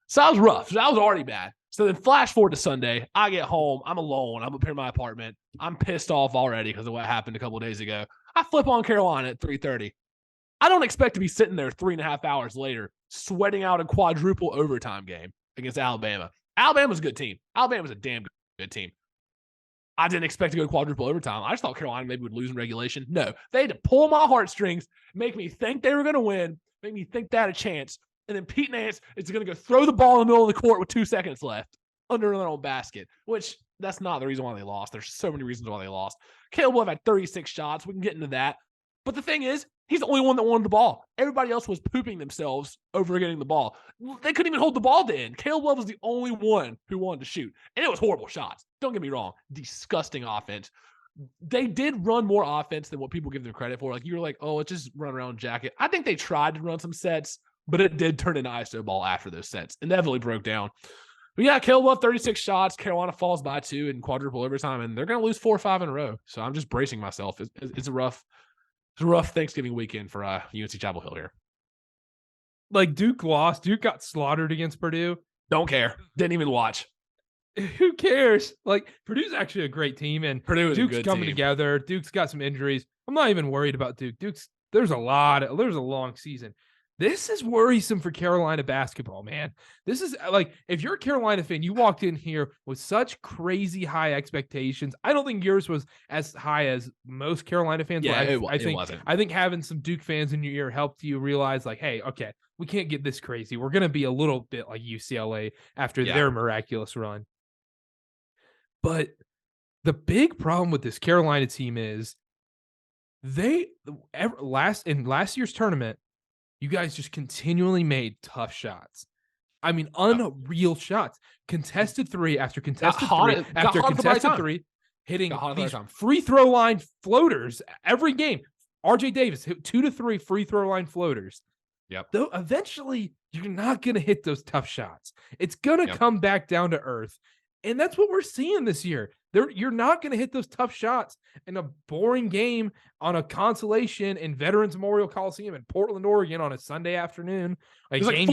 So that was rough. So that was already bad. So then flash forward to Sunday. I get home. I'm alone. I'm up here in my apartment. I'm pissed off already because of what happened a couple of days ago. I flip on Carolina at 3:30. I don't expect to be sitting there 3.5 hours later sweating out a quadruple overtime game against Alabama. Alabama's a good team. Alabama's a damn good team. I didn't expect to go to quadruple overtime. I just thought Carolina maybe would lose in regulation. No, they had to pull my heartstrings, make me think they were going to win, make me think they had a chance. And then Pete Nance is going to go throw the ball in the middle of the court with 2 seconds left under their own basket, which that's not the reason why they lost. There's so many reasons why they lost. Caleb Love had 36 shots. We can get into that. But the thing is, he's the only one that wanted the ball. Everybody else was pooping themselves over getting the ball. They couldn't even hold the ball to end. Caleb Love was the only one who wanted to shoot. And it was horrible shots. Don't get me wrong. Disgusting offense. They did run more offense than what people give them credit for. Like, you were like, oh, it's just run around jacket. I think they tried to run some sets, but it did turn into ISO ball after those sets. Inevitably broke down. But yeah, Caleb Love, 36 shots. Carolina falls by 2 in quadruple overtime, and they're going to lose 4 or 5 in a row. So I'm just bracing myself. It's a rough Thanksgiving weekend for UNC Chapel Hill here. Like, Duke lost. Duke got slaughtered against Purdue. Don't care. Didn't even watch. Who cares? Like, Purdue's actually a great team, and Duke's coming together. Duke's got some injuries. I'm not even worried about Duke. There's a long season. This is worrisome for Carolina basketball, man. This is like, if you're a Carolina fan, you walked in here with such crazy high expectations. I don't think yours was as high as most Carolina fans. Yeah, it wasn't. I think having some Duke fans in your ear helped you realize, like, hey, okay, we can't get this crazy. We're going to be a little bit like UCLA after their miraculous run. But the big problem with this Carolina team is last year's tournament, you guys just continually made tough shots. I mean, unreal shots. Contested 3 after contested 3 after contested 3, hitting these free throw line floaters every game. RJ Davis hit 2 to 3 free throw line floaters. Yep. Though eventually you're not going to hit those tough shots. It's going to come back down to earth. And that's what we're seeing this year. You're not going to hit those tough shots in a boring game on a consolation in Veterans Memorial Coliseum in Portland, Oregon on a Sunday afternoon. There's like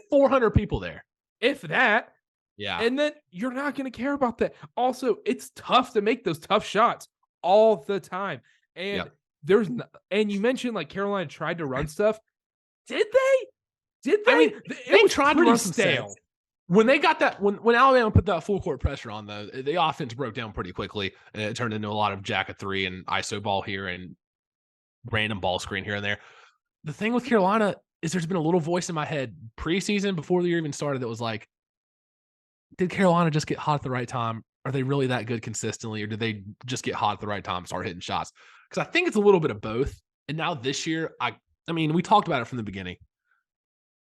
400 people there. If that. Yeah. And then you're not going to care about that. Also, it's tough to make those tough shots all the time. And and you mentioned like Carolina tried to run stuff. Did they? I mean, they tried to run some stale. When they got that, when Alabama put that full court pressure on, though, the offense broke down pretty quickly. And it turned into a lot of jacket 3 and ISO ball here and random ball screen here and there. The thing with Carolina is there's been a little voice in my head preseason before the year even started that was like, did Carolina just get hot at the right time? Are they really that good consistently, or did they just get hot at the right time and start hitting shots? Because I think it's a little bit of both. And now this year, I mean, we talked about it from the beginning.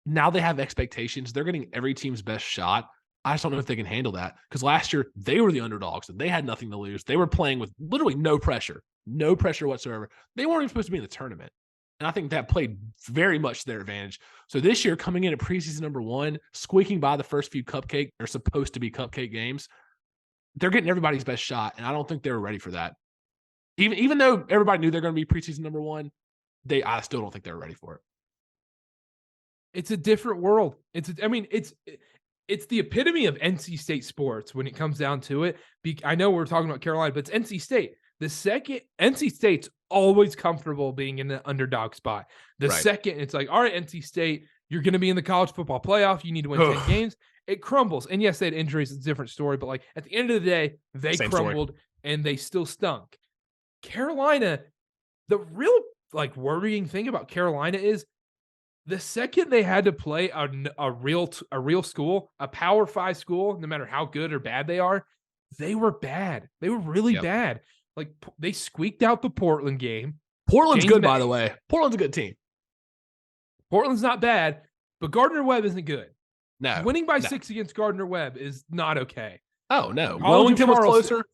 Now they have expectations. They're getting every team's best shot. I just don't know if they can handle that, because last year they were the underdogs and they had nothing to lose. They were playing with literally no pressure whatsoever. They weren't even supposed to be in the tournament. And I think that played very much to their advantage. So this year, coming in at preseason number 1, squeaking by the first few supposed to be cupcake games, they're getting everybody's best shot. And I don't think they were ready for that. Even though everybody knew they're going to be preseason number 1, I still don't think they were ready for it. It's a different world. It's the epitome of NC State sports when it comes down to it. I know we're talking about Carolina, but it's NC State. The second, NC State's always comfortable being in the underdog spot. The second, it's like, all right, NC State, you're going to be in the college football playoff. You need to win 10 games. It crumbles. And yes, they had injuries. It's a different story. But like at the end of the day, they crumbled and they still stunk. Carolina, the real like worrying thing about Carolina is the second they had to play a real school, a Power 5 school, no matter how good or bad they are, they were bad. They were really bad. Like they squeaked out the Portland game. Portland's good, by the way. Portland's a good team. Portland's not bad, but Gardner-Webb isn't good. No. Winning by 6 against Gardner-Webb is not okay. Oh, no. Wellington was closer.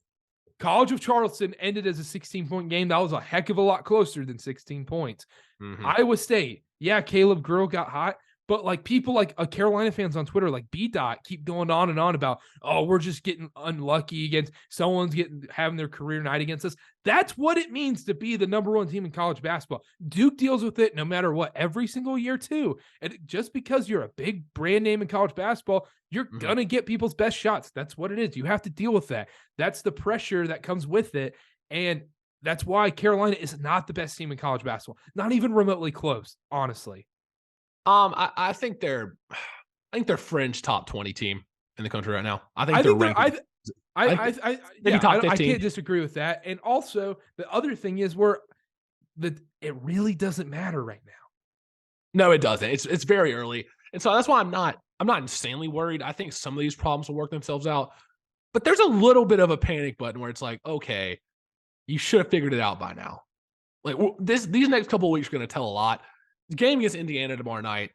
College of Charleston ended as a 16-point game. That was a heck of a lot closer than 16 points. Mm-hmm. Iowa State, yeah, Caleb Grill got hot, but like people like Carolina fans on Twitter, like B-Dot, keep going on and on about, oh, we're just getting unlucky against someone's having their career night against us. That's what it means to be the number 1 team in college basketball. Duke deals with it no matter what every single year too. And just because you're a big brand name in college basketball, you're going to get people's best shots. That's what it is. You have to deal with that. That's the pressure that comes with it. And that's why Carolina is not the best team in college basketball. Not even remotely close, honestly. I think they're fringe top 20 team in the country right now. I think they're ranked. I can't disagree with that. And also the other thing is it really doesn't matter right now. No, it doesn't. It's very early. And so that's why I'm not insanely worried. I think some of these problems will work themselves out. But there's a little bit of a panic button where it's like, okay, you should have figured it out by now. Like these next couple of weeks are going to tell a lot. The game against Indiana tomorrow night,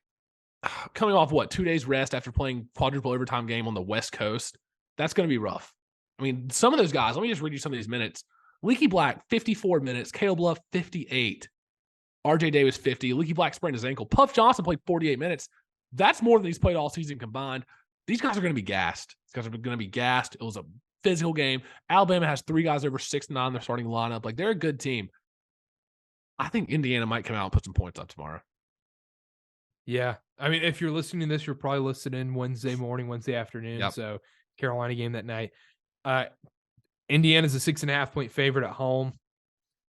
coming off 2 days rest after playing quadruple overtime game on the West Coast, that's going to be rough. I mean, some of those guys, let me just read you some of these minutes. Leaky Black, 54 minutes. Caleb Love, 58. RJ Davis, 50. Leaky Black sprained his ankle. Puff Johnson played 48 minutes. That's more than he's played all season combined. These guys are going to be gassed. It was a physical game. Alabama has 3 guys over 6'9" in their starting lineup. Like, they're a good team. I think Indiana might come out and put some points up tomorrow. Yeah. I mean, if you're listening to this, you're probably listening Wednesday morning, Wednesday afternoon. Yep. So Carolina game that night. Indiana's a 6.5-point favorite at home.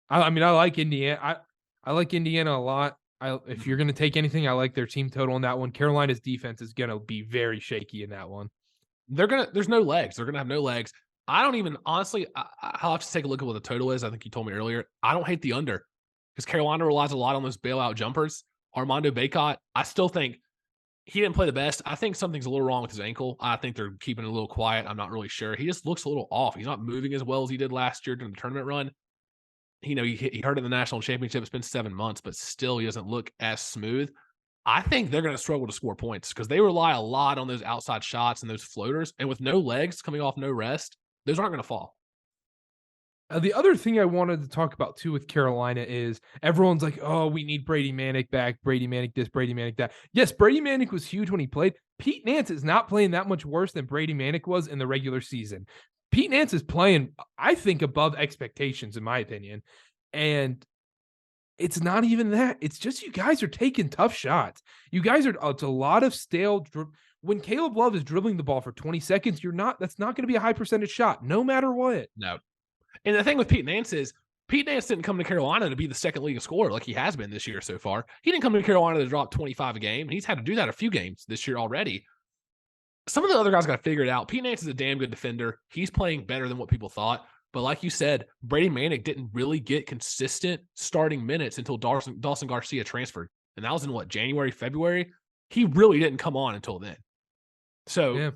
I like Indiana. I like Indiana a lot. If you're going to take anything, I like their team total in that one. Carolina's defense is going to be very shaky in that one. There's no legs. They're going to have no legs. I don't even, honestly, I'll have to take a look at what the total is. I think you told me earlier. I don't hate the under because Carolina relies a lot on those bailout jumpers. Armando Bacot, I still think he didn't play the best. I think something's a little wrong with his ankle. I think they're keeping it a little quiet. I'm not really sure. He just looks a little off. He's not moving as well as he did last year during the tournament run. He hurt in the national championship. It's been 7 months, but still he doesn't look as smooth. I think they're going to struggle to score points because they rely a lot on those outside shots and those floaters. And with no legs coming off no rest, those aren't going to fall. The other thing I wanted to talk about too with Carolina is everyone's like, oh, we need Brady Manick back. Brady Manick this, Brady Manick that. Yes, Brady Manick was huge when he played. Pete Nance is not playing that much worse than Brady Manick was in the regular season. Pete Nance is playing, I think, above expectations, in my opinion. And it's not even that. It's just you guys are taking tough shots. You guys are, it's a lot of stale. When Caleb Love is dribbling the ball for 20 seconds, that's not going to be a high percentage shot, no matter what. No. And the thing with Pete Nance is, Pete Nance didn't come to Carolina to be the second leading scorer like he has been this year so far. He didn't come to Carolina to drop 25 a game. And he's had to do that a few games this year already. Some of the other guys got to figure it out. Pete Nance is a damn good defender. He's playing better than what people thought. But like you said, Brady Manick didn't really get consistent starting minutes until Dawson Garcia transferred. And that was in January, February? He really didn't come on until then. So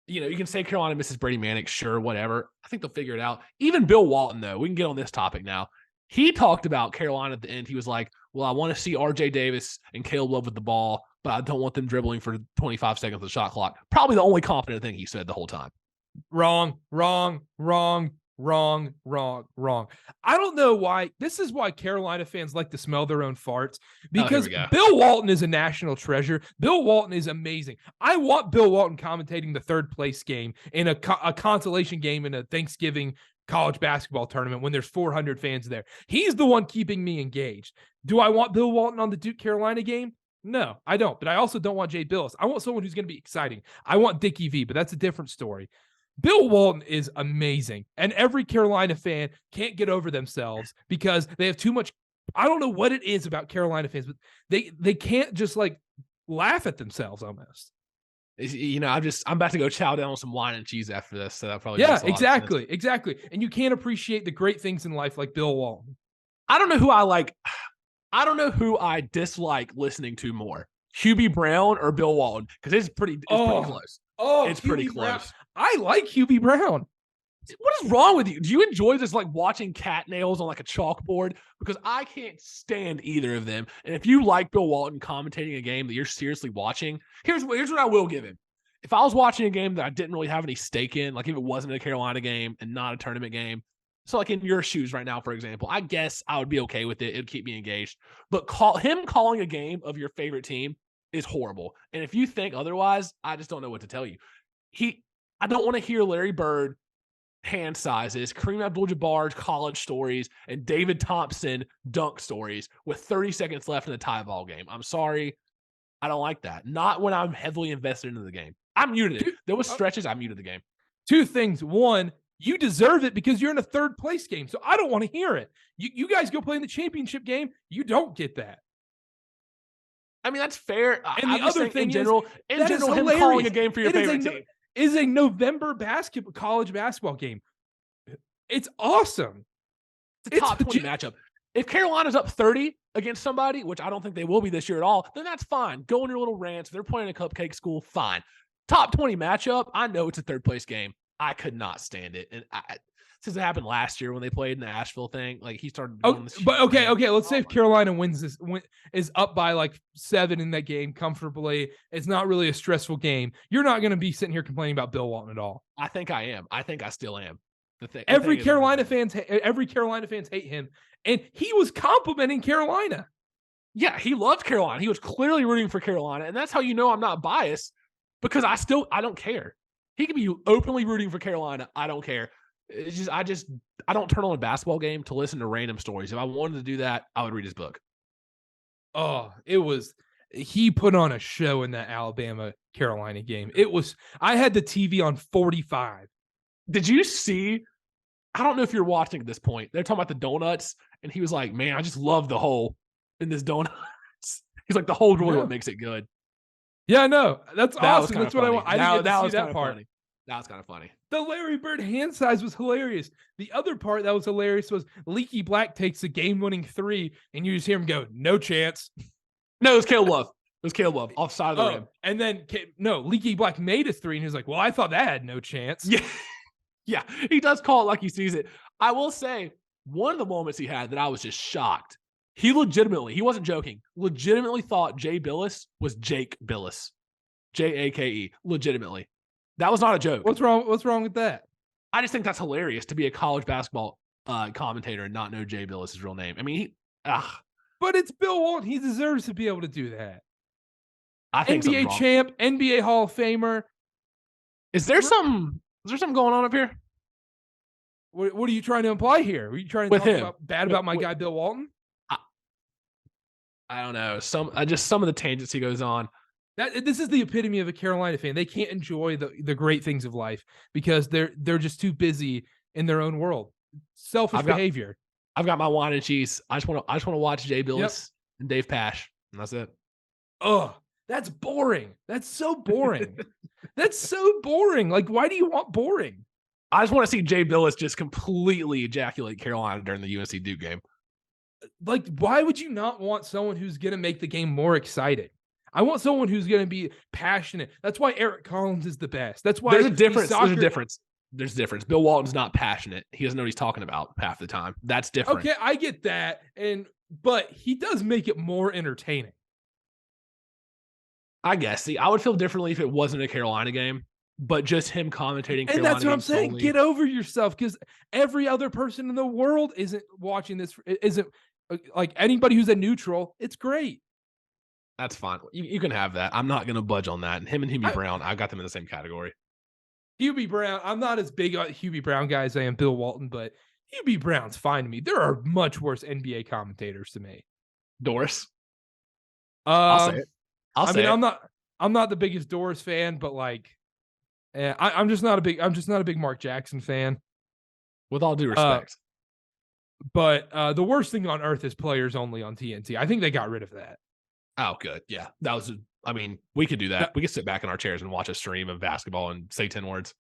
You can say Carolina misses Brady Manick, sure, whatever. I think they'll figure it out. Even Bill Walton, though, we can get on this topic now. He talked about Carolina at the end. He was like, well, I want to see RJ Davis and Caleb Love with the ball, but I don't want them dribbling for 25 seconds of the shot clock. Probably the only confident thing he said the whole time. Wrong. I don't know why. This is why Carolina fans like to smell their own farts, because Bill Walton is a national treasure. Bill Walton is amazing. I want Bill Walton commentating the third place game in a consolation game in a Thanksgiving college basketball tournament when there's 400 fans there. He's the one keeping me engaged. Do I want Bill Walton on the Duke Carolina game? No, I don't. But I also don't want Jay Billis. I want someone who's going to be exciting. I want Dickie V, but that's a different story. Bill Walton is amazing, and every Carolina fan can't get over themselves because they have too much. I don't know what it is about Carolina fans, but they can't just like laugh at themselves almost. I'm about to go chow down on some wine and cheese after this. So that probably exactly. And you can't appreciate the great things in life like Bill Walton. I don't know who I like. I don't know who I dislike listening to more, Hubie Brown or Bill Walton, because it's pretty close. It's pretty close. I like Hubie Brown. What is wrong with you? Do you enjoy just like watching cat nails on like a chalkboard? Because I can't stand either of them. And if you like Bill Walton commentating a game that you're seriously watching, here's what I will give him. If I was watching a game that I didn't really have any stake in, like if it wasn't a Carolina game and not a tournament game, so like in your shoes right now, for example, I guess I would be okay with it. It'd keep me engaged. But calling a game of your favorite team is horrible. And if you think otherwise, I just don't know what to tell you. I don't want to hear Larry Bird hand sizes, Kareem Abdul-Jabbar's college stories, and David Thompson dunk stories with 30 seconds left in the tie ball game. I'm sorry. I don't like that. Not when I'm heavily invested into the game. I muted it. There was stretches I muted the game. Two things. One, you deserve it because you're in a third place game. So I don't want to hear it. You guys go play in the championship game. You don't get that. I mean, that's fair. And the other thing in general, him calling a game for your favorite team is a November college basketball game. It's awesome. It's a top 20 matchup. If Carolina's up 30 against somebody, which I don't think they will be this year at all, then that's fine. Go on your little rants. If they're playing a cupcake school, fine. Top 20 matchup, I know it's a third place game. I could not stand it. And since it happened last year when they played in the Asheville thing, like he started. Okay. Let's say if Carolina is up by like 7 in that game comfortably. It's not really a stressful game. You're not going to be sitting here complaining about Bill Walton at all. I think I am. I think I still am. Every Carolina fans hate him, and he was complimenting Carolina. Yeah, he loved Carolina. He was clearly rooting for Carolina, and that's how you know I'm not biased because I don't care. He can be openly rooting for Carolina. I don't care. It's just I don't turn on a basketball game to listen to random stories. If I wanted to do that, I would read his book. Oh, he put on a show in that Alabama Carolina game. I had the TV on 45. Did you see? I don't know if you're watching at this point. They're talking about the donuts, and he was like, "Man, I just love the hole in this donut." He's like, "The hole really what makes it good." Yeah, no, that's awesome. That's what I want. I didn't get to see that part. Funny. That was kind of funny. The Larry Bird hand size was hilarious. The other part that was hilarious was Leaky Black takes a game-winning 3, and you just hear him go, "No chance." No, it was Caleb Love. Off side of the rim. And then Leaky Black made a 3, and he was like, "Well, I thought that had no chance." Yeah. Yeah, he does call it like he sees it. I will say, one of the moments he had that I was just shocked, he wasn't joking, legitimately thought Jay Billis was Jake Billis. Jake, legitimately. That was not a joke. What's wrong with that? I just think that's hilarious to be a college basketball commentator and not know Jay Billis' real name. I mean, But it's Bill Walton. He deserves to be able to do that. I think NBA champ, NBA Hall of Famer. Is there something going on up here? What are you trying to imply here? Are you trying to talk about my guy Bill Walton? I don't know. Some of the tangents he goes on. This is the epitome of a Carolina fan. They can't enjoy the great things of life because they're just too busy in their own world. Selfish behavior. I've got my wine and cheese. I just want to watch Jay Billis and Dave Pash, and that's it. Oh, that's boring. That's so boring. That's so boring. Like, why do you want boring? I just want to see Jay Billis just completely ejaculate Carolina during the UNC Duke game. Like, why would you not want someone who's going to make the game more exciting? I want someone who's going to be passionate. That's why Eric Collins is the best. That's why there's a difference. There's a difference. Bill Walton's not passionate. He doesn't know what he's talking about half the time. That's different. Okay, I get that. But he does make it more entertaining. I guess. See, I would feel differently if it wasn't a Carolina game, but just him commentating. And that's what I'm saying. Solely. Get over yourself, because every other person in the world isn't watching this. Isn't like anybody who's a neutral. It's great. That's fine. You can have that. I'm not going to budge on that. And him and Hubie Brown, I got them in the same category. Hubie Brown, I'm not as big a Hubie Brown guy as I am Bill Walton, but Hubie Brown's fine to me. There are much worse NBA commentators to me. Doris. I'll say it. I'm not the biggest Doris fan, but like, I'm just not a big Mark Jackson fan. With all due respect. But the worst thing on earth is Players Only on TNT. I think they got rid of that. Oh, good. Yeah. That was, we could do that. We could sit back in our chairs and watch a stream of basketball and say 10 words.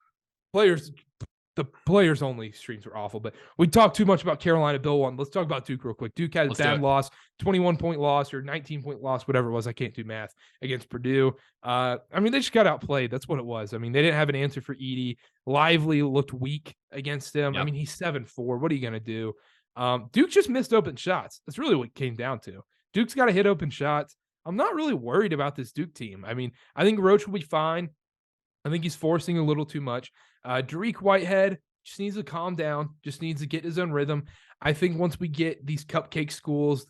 The Players Only streams were awful, but we talked too much about Carolina. Bill Walton. Let's talk about Duke real quick. Duke had a bad loss, 21-point loss or 19-point loss, whatever it was. I can't do math, against Purdue. They just got outplayed. That's what it was. They didn't have an answer for Edey. Lively looked weak against him. Yep. He's 7'4". What are you going to do? Duke just missed open shots. That's really what it came down to. Duke's got to hit open shots. I'm not really worried about this Duke team. I think Roach will be fine. I think he's forcing a little too much. Dariq Whitehead just needs to calm down, just needs to get his own rhythm. I think once we get these cupcake schools,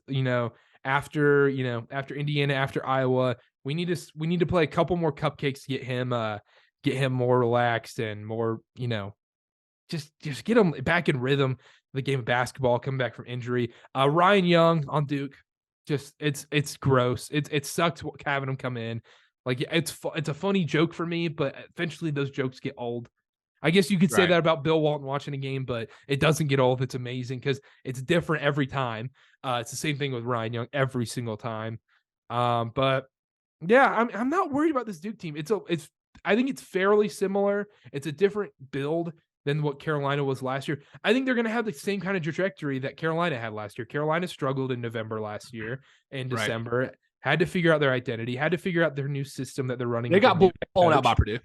after Indiana, after Iowa, we need to play a couple more cupcakes to get him more relaxed and more, just get him back in rhythm. The game of basketball, coming back from injury. Ryan Young on Duke, just it's gross. It sucks having him come in. Like, it's a funny joke for me, but eventually those jokes get old. I guess you could say that about Bill Walton watching a game, but it doesn't get old. It's amazing because it's different every time. It's the same thing with Ryan Young every single time. But yeah, I'm not worried about this Duke team. I think it's fairly similar. It's a different build than what Carolina was last year. I think they're going to have the same kind of trajectory that Carolina had last year. Carolina struggled in November last year and December. Right. Had to figure out their identity, had to figure out their new system that they're running. They got blown out by Purdue.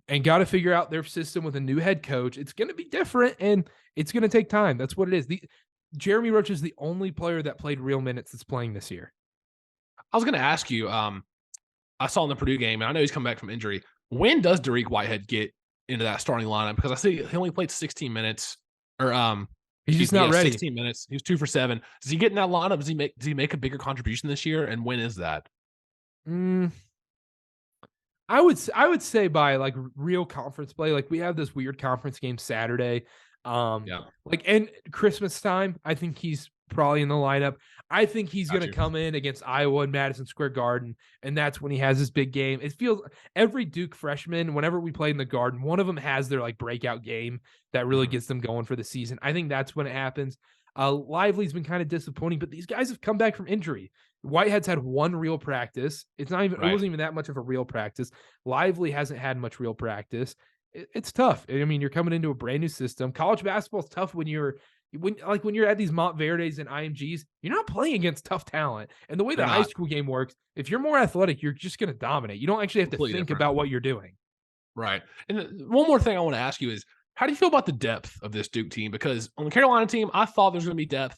And got to figure out their system with a new head coach. It's going to be different, and it's going to take time. That's what it is. Jeremy Roach is the only player that played real minutes that's playing this year. I was going to ask you, I saw in the Purdue game, and I know he's come back from injury. When does Dariq Whitehead get into that starting lineup? Because I see he only played 16 minutes, or he's just not ready. 16 minutes. He was 2 for 7. Does he get in that lineup? Does he make a bigger contribution this year? And when is that? I would say by like real conference play. Like, we have this weird conference game Saturday. And Christmas time, I think he's probably in the lineup. I think he's going to come in against Iowa and Madison Square Garden, and that's when he has his big game. It feels every Duke freshman, whenever we play in the Garden, one of them has their like breakout game that really gets them going for the season. I think that's when it happens. Lively's been kind of disappointing, but these guys have come back from injury. Whitehead's had one real practice. It wasn't even that much of a real practice. Lively hasn't had much real practice. It's tough. You're coming into a brand new system. College basketball is tough when you're at these Montverdes and IMGs, you're not playing against tough talent. And the way the high school game works, if you're more athletic, you're just going to dominate. You don't actually have to think about what you're doing. Right. And one more thing I want to ask you is, how do you feel about the depth of this Duke team? Because on the Carolina team, I thought there's going to be depth.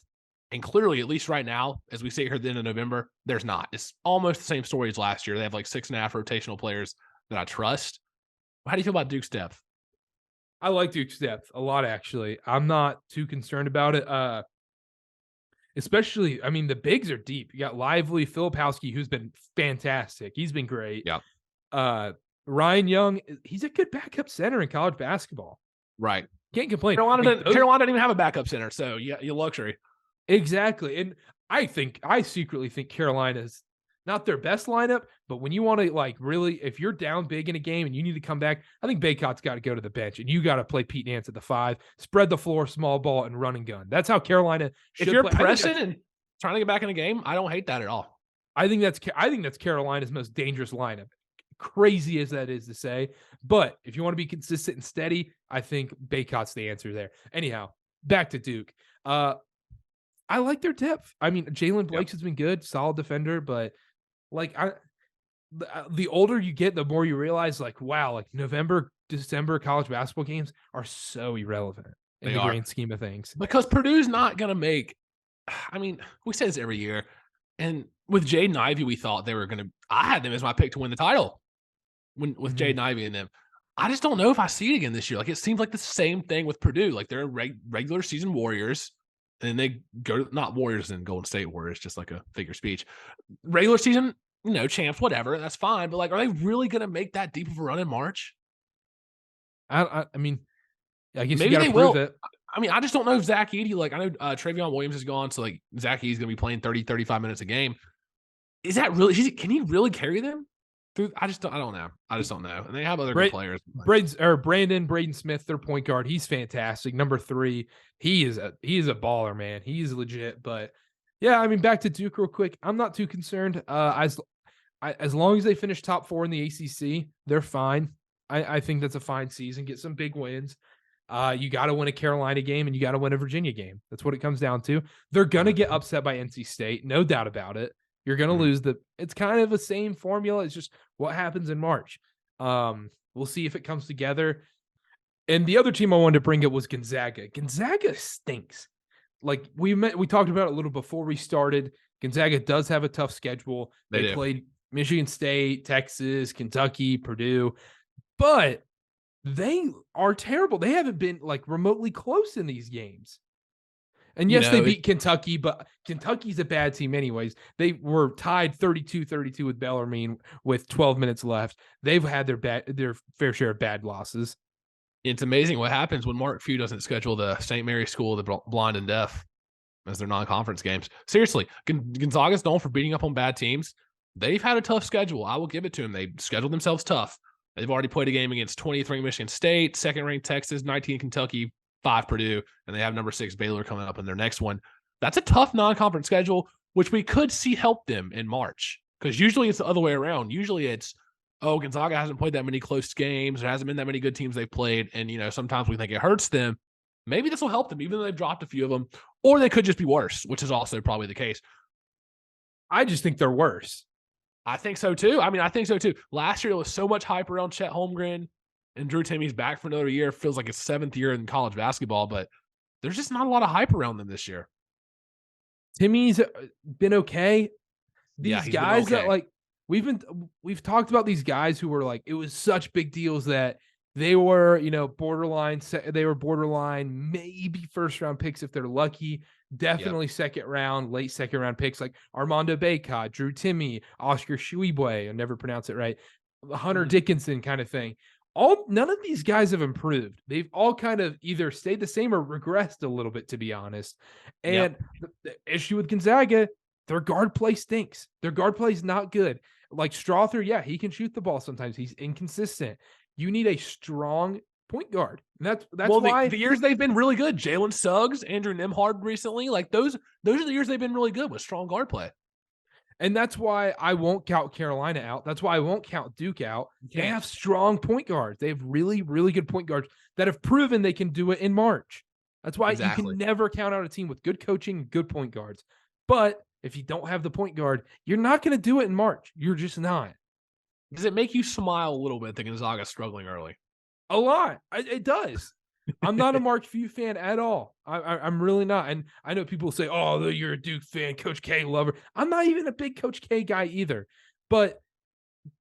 And clearly, at least right now, as we sit here at the end of November, there's not. It's almost the same story as last year. They have like 6.5 rotational players that I trust. How do you feel about Duke's depth? I like Duke's depth a lot, actually. I'm not too concerned about it. Especially, the bigs are deep. You got Lively, Filipowski, who's been fantastic. He's been great. Yeah. Ryan Young, he's a good backup center in college basketball. Right. Can't complain. Carolina didn't even have a backup center, so yeah, you luxury. Exactly. And I secretly think Carolina's not their best lineup, but when you want to like really, if you're down big in a game and you need to come back, I think Baycott's got to go to the bench and you got to play Pete Nance at the 5, spread the floor, small ball, and run and gun. That's how Carolina should If you're play. pressing and trying to get back in a game, I don't hate that at all. I think that's Carolina's most dangerous lineup. Crazy as that is to say, but if you want to be consistent and steady, I think Baycott's the answer there. Anyhow, back to Duke. I like their depth. I mean, Jalen Yep. Blakes has been good, solid defender, but like the older you get, the more you realize, like, wow, like November, December college basketball games are so irrelevant in They the are. grand scheme of things. Because Purdue's not gonna make I mean, we say this every year, and with Jaden Ivey, we thought they were gonna I had them as my pick to win the title with Mhm. Jaden Ivey and them. I just don't know if I see it again this year. Like, it seems like the same thing with Purdue. Like, they're regular season Warriors, and then they go not Warriors and Golden State Warriors, just like a figure speech. Regular season, champs, whatever, that's fine. But, like, are they really gonna make that deep of a run in March? I mean, I guess you Maybe got to they prove will. it. I mean, I just don't know if Zach Edey, like, I know Travion Williams is gone, so, like, Zach Edey's going to be playing 30, 35 minutes a game. Is that really, can he really carry them through? I don't know. I just don't know. And they have other good players. Braden Smith, their point guard, he's fantastic. Number 3, he is a baller, man. He's legit. But yeah, I mean, back to Duke real quick. I'm not too concerned. As long as they finish top 4 in the ACC, they're fine. I think that's a fine season. Get some big wins. You got to win a Carolina game and you got to win a Virginia game. That's what it comes down to. They're going to get upset by NC State, no doubt about it. You're going to lose it's kind of the same formula. It's just what happens in March. We'll see if it comes together. And the other team I wanted to bring up was Gonzaga. Gonzaga stinks. Like we talked about it a little before we started. Gonzaga does have a tough schedule. They played Michigan State, Texas, Kentucky, Purdue, but they are terrible. They haven't been like remotely close in these games. And yes, they beat Kentucky, but Kentucky's a bad team anyways. They were tied 32-32 with Bellarmine with 12 minutes left. They've had their fair share of bad losses. It's amazing what happens when Mark Few doesn't schedule the St. Mary's School of the Blind and Deaf as their non-conference games. Seriously, Gonzaga's known for beating up on bad teams. They've had a tough schedule. I will give it to them. They scheduled themselves tough. They've already played a game against 20th ranked Michigan State, 2nd ranked Texas, 19 Kentucky, 5 Purdue, and they have number 6 Baylor coming up in their next one. That's a tough non-conference schedule, which we could see help them in March. Because usually it's the other way around. Usually it's, Gonzaga hasn't played that many close games. There hasn't been that many good teams they've played. And, sometimes we think it hurts them. Maybe this will help them, even though they've dropped a few of them. Or they could just be worse, which is also probably the case. I just think they're worse. I think so too. I mean, I think so too. Last year, there was so much hype around Chet Holmgren, and Drew Timmy's back for another year. Feels like his 7th year in college basketball, but there's just not a lot of hype around them this year. Timmy's been okay. These guys been okay. that like we've talked about these guys who were like, it was such big deals that they were, borderline, maybe first round picks if they're lucky. Definitely late second round picks like Armando Bacot, Drew Timme, Oscar Tshiebwe, I never pronounce it right, Hunter Dickinson kind of thing. None of these guys have improved. They've all kind of either stayed the same or regressed a little bit, to be honest. And the issue with Gonzaga, their guard play stinks. Their guard play is not good. Like Strother, yeah, he can shoot the ball sometimes. He's inconsistent. You need a strong point guard. And that's why the years they've been really good. Jalen Suggs, Andrew Nembhard recently, like those are the years they've been really good with strong guard play. And that's why I won't count Carolina out. That's why I won't count Duke out. They have strong point guards. They have really, really good point guards that have proven they can do it in March. That's why you can never count out a team with good coaching, good point guards. But if you don't have the point guard, you're not going to do it in March. You're just not. Does it make you smile a little bit that Gonzaga struggling early? A lot. It does. I'm not a Mark Few fan at all. I'm really not. And I know people say, oh, you're a Duke fan, Coach K lover. I'm not even a big Coach K guy either. But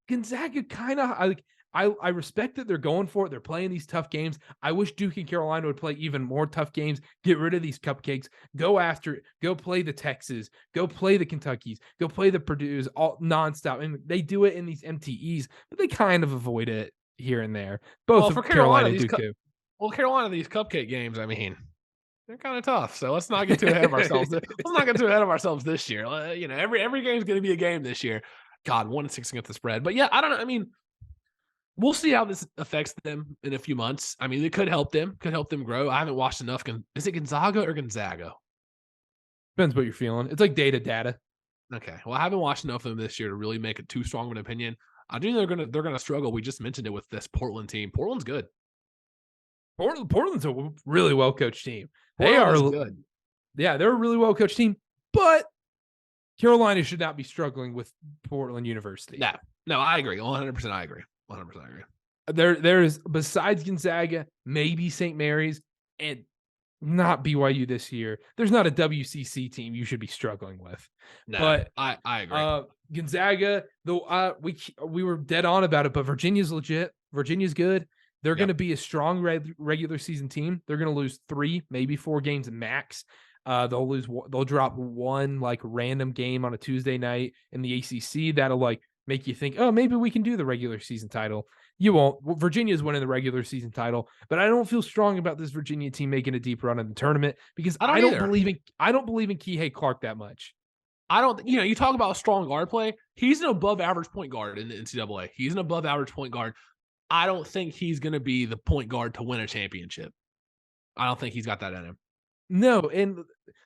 Gonzaga kind of, I respect that they're going for it. They're playing these tough games. I wish Duke and Carolina would play even more tough games. Get rid of these cupcakes. Go after it. Go play the Texas. Go play the Kentuckys. Go play the Purdue's all nonstop. And they do it in these MTEs, but they kind of avoid it here and there. Both for Carolina and Duke too. Well, Carolina, these cupcake games, I mean, they're kind of tough. So let's not get too ahead of ourselves. Let's not get too ahead of ourselves this year. Every game is going to be a game this year. God, 1-6 against the spread. But yeah, I don't know. I mean, we'll see how this affects them in a few months. I mean, it could help them grow. I haven't watched enough. Is it Gonzaga or Gonzaga? Depends what you're feeling. It's like data. Okay. Well, I haven't watched enough of them this year to really make it too strong of an opinion. I do know they're gonna struggle. We just mentioned it with this Portland team. Portland's good. Portland's a really well coached team. They are good. Yeah, they're a really well-coached team, but Carolina should not be struggling with Portland University. No, I agree. 100% I agree. 100% I agree. There's besides Gonzaga, maybe St. Mary's, and not BYU this year. There's not a WCC team you should be struggling with. No, but I agree. Gonzaga, though, we were dead on about it, but Virginia's legit. Virginia's good. They're going to be a strong regular season team. They're going to lose 3, maybe 4 games max. They'll drop one like random game on a Tuesday night in the ACC that'll like make you think, oh, maybe we can do the regular season title. You won't. Virginia's winning the regular season title, but I don't feel strong about this Virginia team making a deep run in the tournament because I don't believe in Kihei Clark that much. I don't. You talk about strong guard play. He's an above average point guard in the NCAA. He's an above average point guard. I don't think he's going to be the point guard to win a championship. I don't think he's got that in him. No, and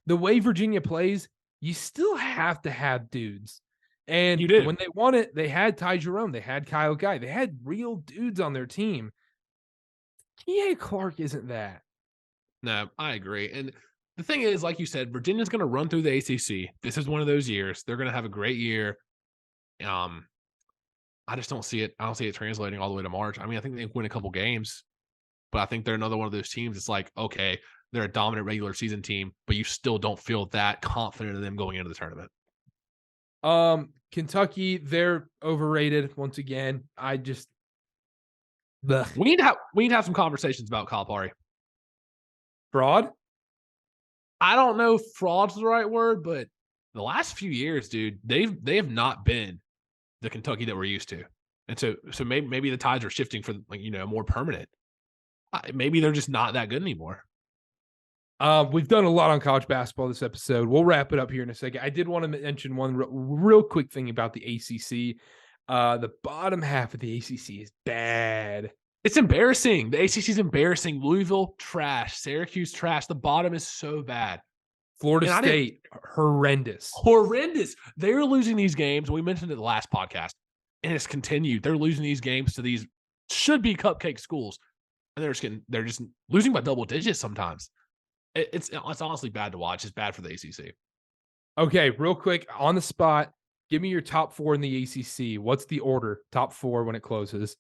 the way Virginia plays, you still have to have dudes. And when they won it, they had Ty Jerome, they had Kyle Guy, they had real dudes on their team. Kihei Clark isn't that. No, I agree. And the thing is, like you said, Virginia's going to run through the ACC. This is one of those years. They're going to have a great year. I just don't see it. I don't see it translating all the way to March. I mean, I think they win a couple games, but I think they're another one of those teams. It's like, okay, they're a dominant regular season team, but you still don't feel that confident in them going into the tournament. Kentucky, they're overrated once again. We need to have some conversations about Calipari. Fraud? I don't know if fraud's the right word, but the last few years, dude, they have not been the Kentucky that we're used to. And so maybe the tides are shifting for more permanent. Maybe they're just not that good anymore. We've done a lot on college basketball this episode. We'll wrap it up here in a second. I did want to mention one real quick thing about the ACC. The bottom half of the ACC is bad. It's embarrassing. The ACC is embarrassing. Louisville, trash. Syracuse, trash. The bottom is so bad. Florida State, horrendous. Horrendous. They're losing these games. We mentioned it in the last podcast, and it's continued. They're losing these games to these should-be cupcake schools, and they're just losing by double digits sometimes. It's honestly bad to watch. It's bad for the ACC. Okay, real quick, on the spot, give me your top 4 in the ACC. What's the order? Top 4 when it closes.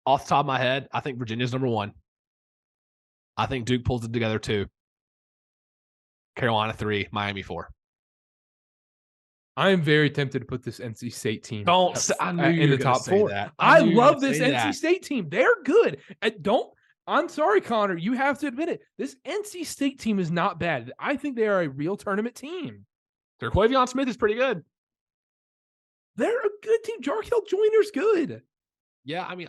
Off the top of my head, I think Virginia's number 1. I think Duke pulls it together 2. Carolina 3, Miami 4. I am very tempted to put this NC State team in the top 4. I love this NC State team. They're good. I'm sorry, Connor. You have to admit it. This NC State team is not bad. I think they are a real tournament team. Quavion Smith is pretty good. They're a good team. Jarkel Joyner's good. Yeah, I mean,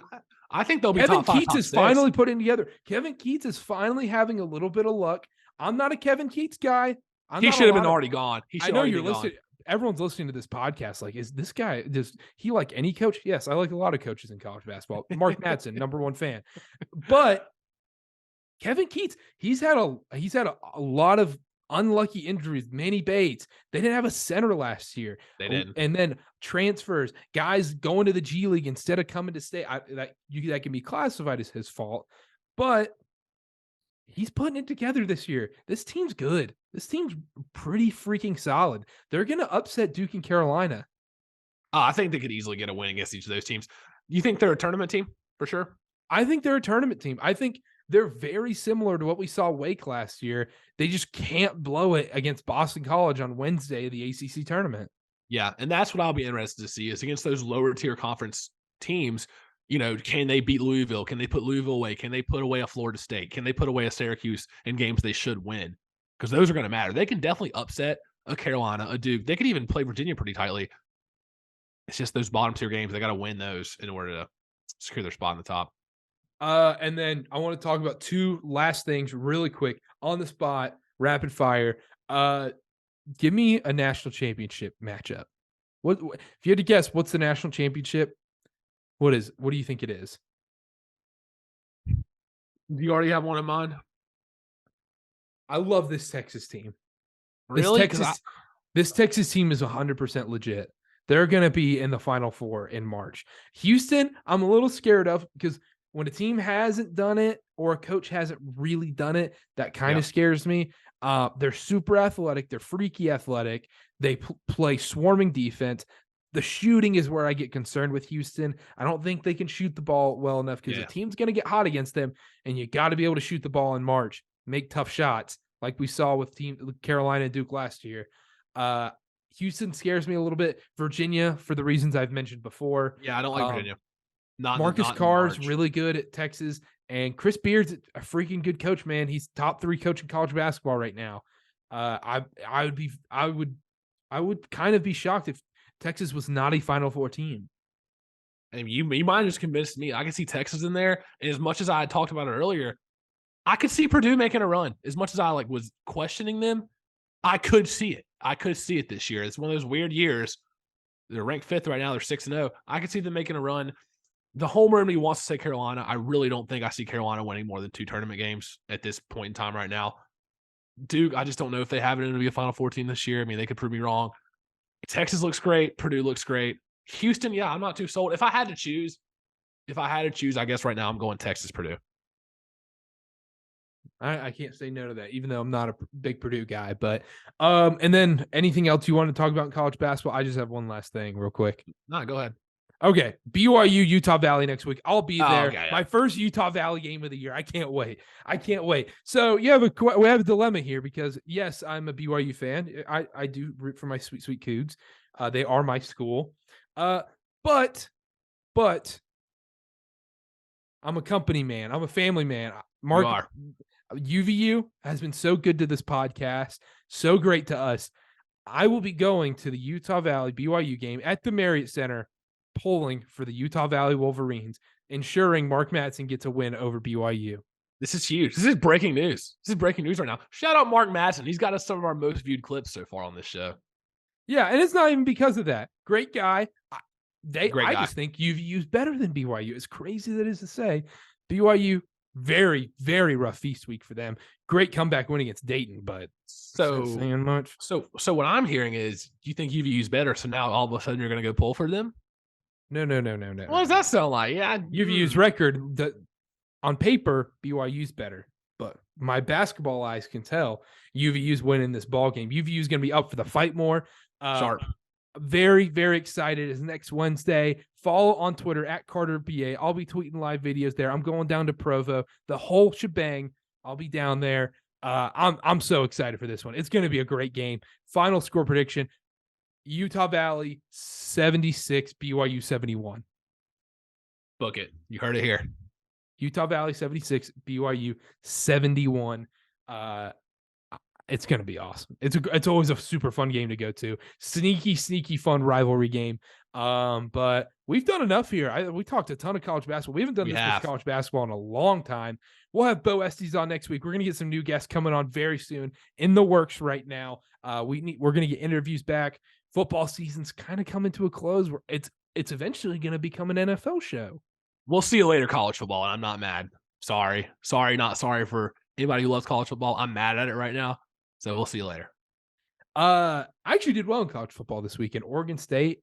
I think they'll be Kevin top 5. Keats is finally putting together. Kevin Keats is finally having a little bit of luck. I'm not a Kevin Keats guy. He should have been already gone. I know you're listening. Everyone's listening to this podcast. Like, is this guy, does he like any coach? Yes, I like a lot of coaches in college basketball. Mark Madsen, number 1 fan. But Kevin Keats, he's had a lot of unlucky injuries. Manny Bates, they didn't have a center last year. They didn't. And then transfers, guys going to the G League instead of coming to state. That can be classified as his fault, but he's putting it together this year. This team's good. This team's pretty freaking solid. They're going to upset Duke and Carolina. I think they could easily get a win against each of those teams. You think they're a tournament team for sure? I think they're a tournament team. I think they're very similar to what we saw Wake last year. They just can't blow it against Boston College on Wednesday, the ACC tournament. Yeah, and that's what I'll be interested to see is against those lower tier conference teams. Can they beat Louisville? Can they put Louisville away? Can they put away a Florida State? Can they put away a Syracuse in games they should win? Because those are going to matter. They can definitely upset a Carolina, a Duke. They could even play Virginia pretty tightly. It's just those bottom tier games. They got to win those in order to secure their spot in the top. And then I want to talk about 2 last things really quick on the spot, rapid fire. Give me a national championship matchup. What if you had to guess, what's the national championship? What do you think it is? Do you already have one in mind? I love this Texas team. Really? This Texas team is 100% legit. They're going to be in the Final Four in March. Houston, I'm a little scared of because when a team hasn't done it or a coach hasn't really done it, that kind of scares me. They're super athletic. They're freaky athletic. They play swarming defense. The shooting is where I get concerned with Houston. I don't think they can shoot the ball well enough because the team's going to get hot against them, and you got to be able to shoot the ball in March, make tough shots like we saw with Carolina and Duke last year. Houston scares me a little bit. Virginia, for the reasons I've mentioned before. Yeah, I don't like Virginia. Marcus Carr's really good at Texas, and Chris Beard's a freaking good coach, man. He's top 3 coach in college basketball right now. I would kind of be shocked if Texas was not a Final Four team. And you might just convinced me. I can see Texas in there. And as much as I had talked about it earlier, I could see Purdue making a run. As much as I was questioning them, I could see it. I could see it this year. It's one of those weird years. They're ranked 5th right now. They're 6-0. I could see them making a run. The homer in me wants to say Carolina. I really don't think I see Carolina winning more than 2 tournament games at this point in time right now. Duke, I just don't know if they have it in to be a Final Four team this year. I mean, they could prove me wrong. Texas looks great. Purdue looks great. Houston, yeah, I'm not too sold. If I had to choose, I guess right now I'm going Texas, Purdue. I can't say no to that, even though I'm not a big Purdue guy. But and then anything else you want to talk about in college basketball? I just have one last thing real quick. No, go ahead. Okay, BYU, Utah Valley next week. I'll be there. Okay, yeah. My first Utah Valley game of the year. I can't wait. So we have a dilemma here because, yes, I'm a BYU fan. I do root for my sweet, sweet Cougs. They are my school. But I'm a company man. I'm a family man. Mark, UVU has been so good to this podcast, so great to us. I will be going to the Utah Valley BYU game at the Marriott Center, pulling for the Utah Valley Wolverines, ensuring Mark Madsen gets a win over BYU. This is huge. This is breaking news. This is breaking news right now. Shout out Mark Madsen. He's got us some of our most viewed clips so far on this show. Yeah, and it's not even because of that. Great guy. I just think UVU's better than BYU. It's crazy that is to say. BYU, very, very rough feast week for them. Great comeback win against Dayton, but so not saying much. So what I'm hearing is you think UVU's better, so now all of a sudden you're going to go pull for them? No. What does that sound like? Yeah, UVU's record, on paper, BYU's better, but my basketball eyes can tell UVU's winning this ball game. UVU's going to be up for the fight more. Sharp. Very, very excited. It's next Wednesday. Follow on Twitter at CarterBA. I'll be tweeting live videos there. I'm going down to Provo. The whole shebang. I'll be down there. I'm so excited for this one. It's going to be a great game. Final score prediction: Utah Valley 76, BYU 71. Book it. You heard it here. Utah Valley 76, BYU 71. It's going to be awesome. It's always a super fun game to go to. Sneaky fun rivalry game. But we've done enough here. We talked a ton of college basketball. We haven't done this much college basketball in a long time. We'll have Bo Estes on next week. We're going to get some new guests coming on very soon, in the works right now. We're going to get interviews back. Football season's kind of coming to a close. It's eventually going to become an NFL show. We'll see you later, college football, and I'm not mad. Sorry, not sorry for anybody who loves college football. I'm mad at it right now. So we'll see you later. I actually did well in college football this weekend. Oregon State,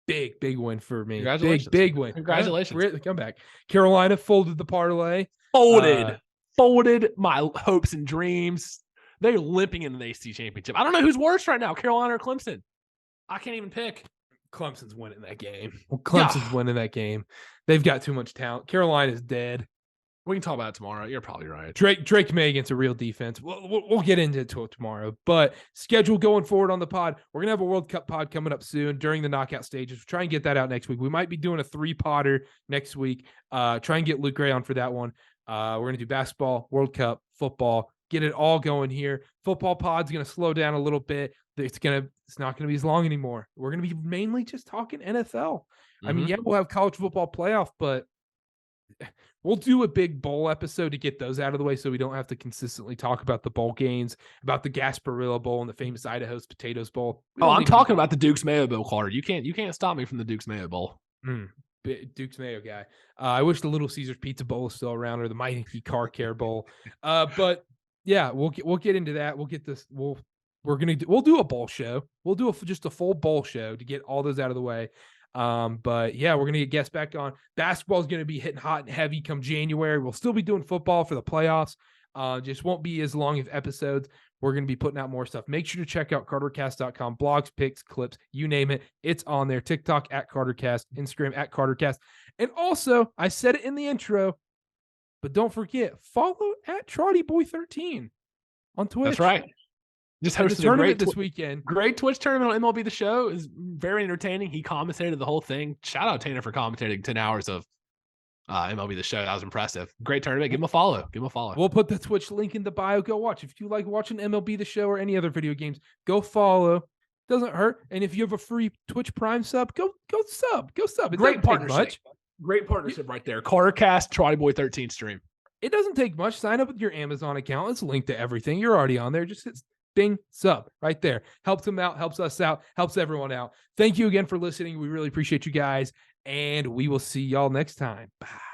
big win for me. Congratulations. Big win. Congratulations. Great comeback. Carolina folded the parlay. Folded my hopes and dreams. They're limping in the ACC championship. I don't know who's worse right now, Carolina or Clemson. I can't even pick. Clemson's winning that game. Winning that game. They've got too much talent. Carolina's dead. We can talk about it tomorrow. You're probably right. Drake May against a real defense. We'll get into it tomorrow. But schedule going forward on the pod. We're going to have a World Cup pod coming up soon during the knockout stages. We'll try and get that out next week. We might be doing a 3-podder next week. Try and get Luke Gray on for that one. We're going to do basketball, World Cup, football, get it all going here. Football pod's going to slow down a little bit. It's not going to be as long anymore. We're going to be mainly just talking NFL. Mm-hmm. I mean, yeah, we'll have college football playoff, but we'll do a big bowl episode to get those out of the way so we don't have to consistently talk about the bowl games, about the Gasparilla Bowl and the famous Idaho's Potatoes Bowl. I'm talking about the Duke's Mayo Bowl, Carter. You can't stop me from the Duke's Mayo Bowl. Duke's Mayo guy. I wish the Little Caesars Pizza Bowl was still around, or the Mighty Car Care Bowl. But yeah, we'll get into that. We'll get this. We'll do a bowl show. We'll do just a full bowl show to get all those out of the way. But yeah, we're going to get guests back on. Basketball is going to be hitting hot and heavy come January. We'll still be doing football for the playoffs. Just won't be as long of episodes. We're going to be putting out more stuff. Make sure to check out cartercast.com, blogs, pics, clips, you name it. It's on there. TikTok at CarterCast, Instagram at CarterCast. And also, I said it in the intro, but don't forget, follow at TrottyBoy13 on Twitch. That's right. Just hosted a tournament this weekend. Great Twitch tournament on MLB The Show. Is very entertaining. He commentated the whole thing. Shout out Tanner for commentating 10 hours of MLB The Show. That was impressive. Great tournament. Give him a follow. We'll put the Twitch link in the bio. Go watch. If you like watching MLB The Show or any other video games, go follow. Doesn't hurt. And if you have a free Twitch Prime sub, go sub. It Great partnership. Great partnership right there. CarterCast, TrottyBoy13 stream. It doesn't take much. Sign up with your Amazon account. It's linked to everything. You're already on there. Just hit ding, sub right there. Helps them out, helps us out, helps everyone out. Thank you again for listening. We really appreciate you guys, and we will see y'all next time. Bye.